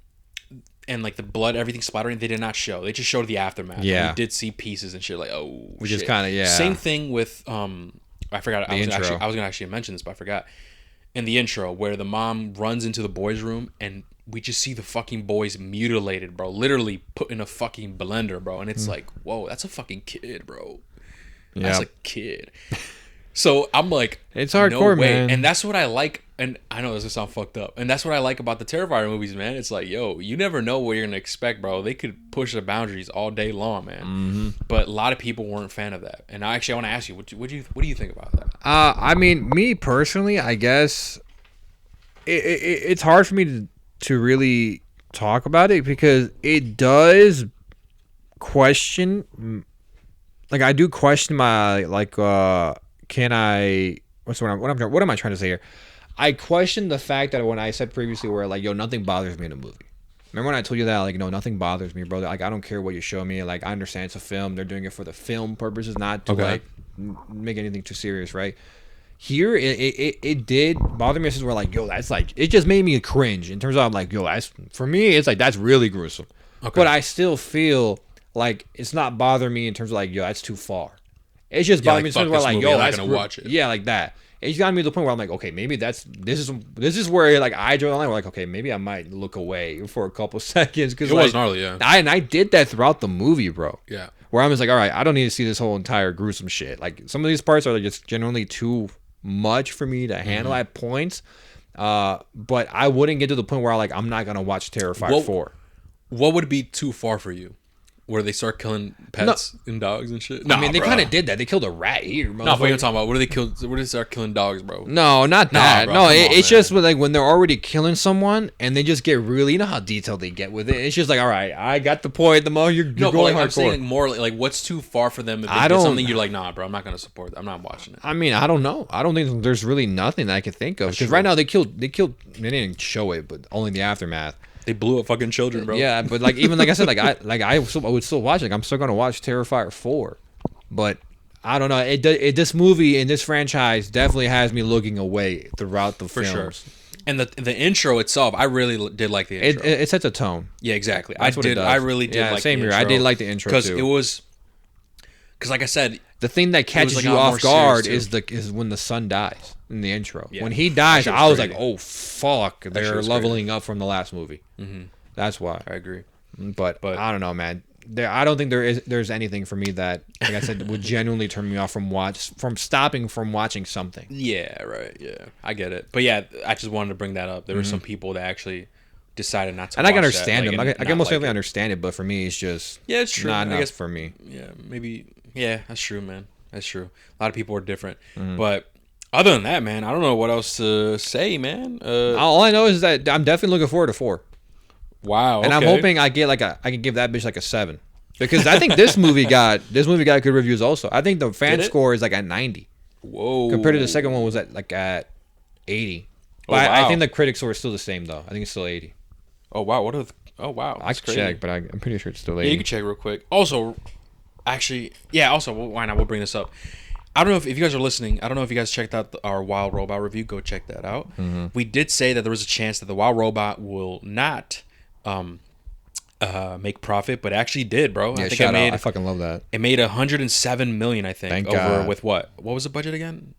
like the blood, everything splattering, they did not show. They just showed the aftermath. Yeah. We did see pieces and shit like, oh, Which shit. is kind of, yeah. Same thing with... I forgot. I was going to actually mention this, but I forgot. In the intro, where the mom runs into the boys' room and we just see the fucking boys mutilated, bro. Literally put in a fucking blender, bro. And it's like, whoa, that's a fucking kid, bro. That's a kid. So I'm like, it's hardcore, no way. man. And that's what I like. And I know this will sound fucked up. And that's what I like about the Terrifier movies, man. It's like, yo, you never know what you're going to expect, bro. They could push the boundaries all day long, man. But a lot of people weren't a fan of that. And I want to ask you, what do you think about that? I mean, me personally, I guess it's hard for me to really talk about it because it does question, like, I do question my, like, can I, what am I trying to say here? I question the fact that when I said previously where, like, yo, nothing bothers me in a movie. Remember when I told you that, like, no, nothing bothers me, bro. Like, I don't care what you show me. Like, I understand it's a film. They're doing it for the film purposes, not to, like, make anything too serious, right? Here, it did bother me. Where like, yo, that's like, it just made me cringe in terms of, I'm like, yo, that's, for me, it's like, that's really gruesome. Okay. But I still feel like it's not bothering me in terms of like, yo, that's too far. It's just bothering me in terms of where like, yo, I'm not gonna watch it. Yeah, like that. It's got me to the point where I'm like, okay, maybe this is where like I draw the line. We're like, okay, maybe I might look away for a couple seconds because it like, was gnarly, yeah. I did that throughout the movie, bro. Yeah. Where I'm just like, all right, I don't need to see this whole entire gruesome shit. Like some of these parts are just generally too much for me to handle at points. But I wouldn't get to the point where I'm not gonna watch Terrifier 4. What would be too far for you? Where they start killing pets and dogs and shit? No, I mean, they kind of did that. They killed a rat here. No, but you're talking about, where do they start killing dogs, bro? No, not that. Bro, no, it's just like when they're already killing someone and they just get really, you know how detailed they get with it. It's just like, all right, I got the point. The more you're going hardcore. I'm saying more like what's too far for them? If they did something you're like, nah, bro, I'm not gonna support that. I'm not watching it. I mean, I don't know. I don't think there's really nothing that I can think of because right now they killed. They didn't show it, but only the aftermath. They blew up fucking children, bro. Yeah, but like even like I said, I would still watch it. I'm still gonna watch Terrifier 4, but I don't know. This movie and this franchise definitely has me looking away throughout the films. For sure. And the intro itself, I really did like the intro. It sets a tone. Yeah, exactly. I really did like same the here. Intro I did like the intro because it was like I said, the thing that catches you off guard is when the son dies in the intro. Yeah. When he dies, I was like, oh fuck, they're leveling up from the last movie. Mm-hmm. That's why I agree. But I don't know, man. I don't think there's anything for me that, like I said, would genuinely turn me off from stopping from watching something. Yeah, right. Yeah, I get it. But yeah, I just wanted to bring that up. There were some people that actually decided not to. And I can understand them. I can most definitely understand it, but for me, it's just it's true. Not enough for me. Yeah, maybe. Yeah, that's true, man. That's true. A lot of people are different, but. Other than that, man, I don't know what else to say, man. All I know is that I'm definitely looking forward to 4. Wow, and I'm hoping I get I can give that bitch like a 7, because I think this movie got good reviews also. I think the fan score is like at 90. Whoa! Compared to the second one was at 80. But I think the critic score is still the same though. I think it's still 80. Oh wow! Wow! I can check, but I'm pretty sure it's still 80. Yeah, you can check real quick. Also, actually, yeah. Also, why not? We'll bring this up. I don't know if you guys are listening. I don't know if you guys checked out our Wild Robot review. Go check that out. Mm-hmm. We did say that there was a chance that the Wild Robot will not make profit, but actually did, bro. Yeah, I fucking love that. It made $107 million, I think. Thank God. With what? What was the budget again?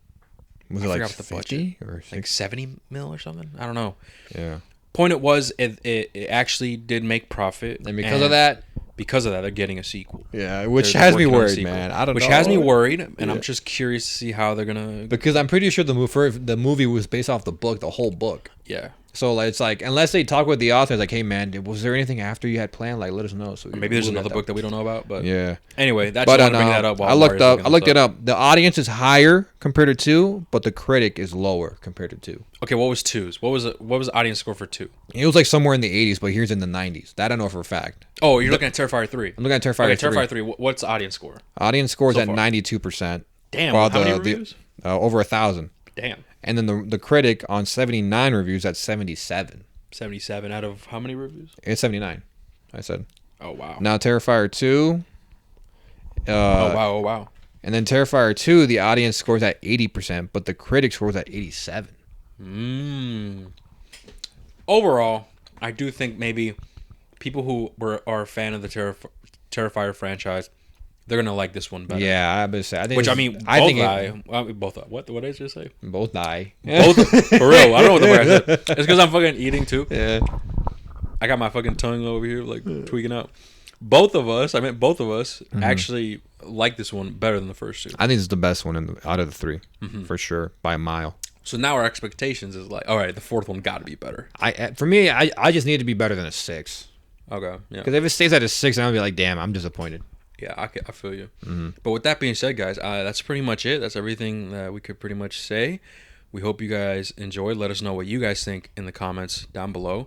Was it like 50 or 60? Like 70 mil or something? I don't know. Yeah. Point it actually did make profit, and because of that, they're getting a sequel. Yeah, which has me worried, man. I don't know. Which has me worried, and I'm just curious to see how they're gonna. Because I'm pretty sure the movie was based off the book, the whole book. Yeah. So it's like, unless they talk with the author, like, hey man, was there anything after you had planned? Like, let us know. So maybe there's another book that we don't know about. But yeah. Anyway, that's just want to bring that up. I looked it up. The audience is higher compared to 2, but the critic is lower compared to 2. Okay, what was 2's? What was the audience score for 2? It was like somewhere in the 80s, but here's in the 90s. That I know for a fact. Oh, you're looking at Terrifier 3. I'm looking at Terrifier 3. Terrifier 3. What's the audience score? Audience score is at 92%. Damn. How many reviews? Over 1,000. Damn. And then the critic on 79 reviews at 77. 77 out of how many reviews? It's 79. I said. Oh wow. Now Terrifier 2. Oh wow. And then Terrifier 2, the audience scores at 80%, but the critic scores at 87. Overall, I do think maybe people who are a fan of the Terrifier franchise, they're gonna like this one better. Yeah, I would say. I think. Which I mean, both. What did I just say? Both die. Both for real. I don't know what the word I said. It's because I'm fucking eating too. Yeah. I got my fucking tongue over here like tweaking out. Both of us actually like this one better than the first 2. I think it's the best one out of the 3, for sure, by a mile. So now our expectations is like, all right, the 4th one got to be better. For me, I just need to be better than a 6. Okay. Yeah. Because if it stays at a 6, then I'll be like, damn, I'm disappointed. Yeah, I feel you. But with that being said, guys, that's pretty much it. That's everything that we could pretty much say. We hope you guys enjoyed. Let us know what you guys think in the comments down below.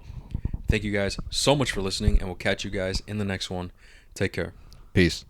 Thank you guys so much for listening, and we'll catch you guys in the next one. Take care. Peace.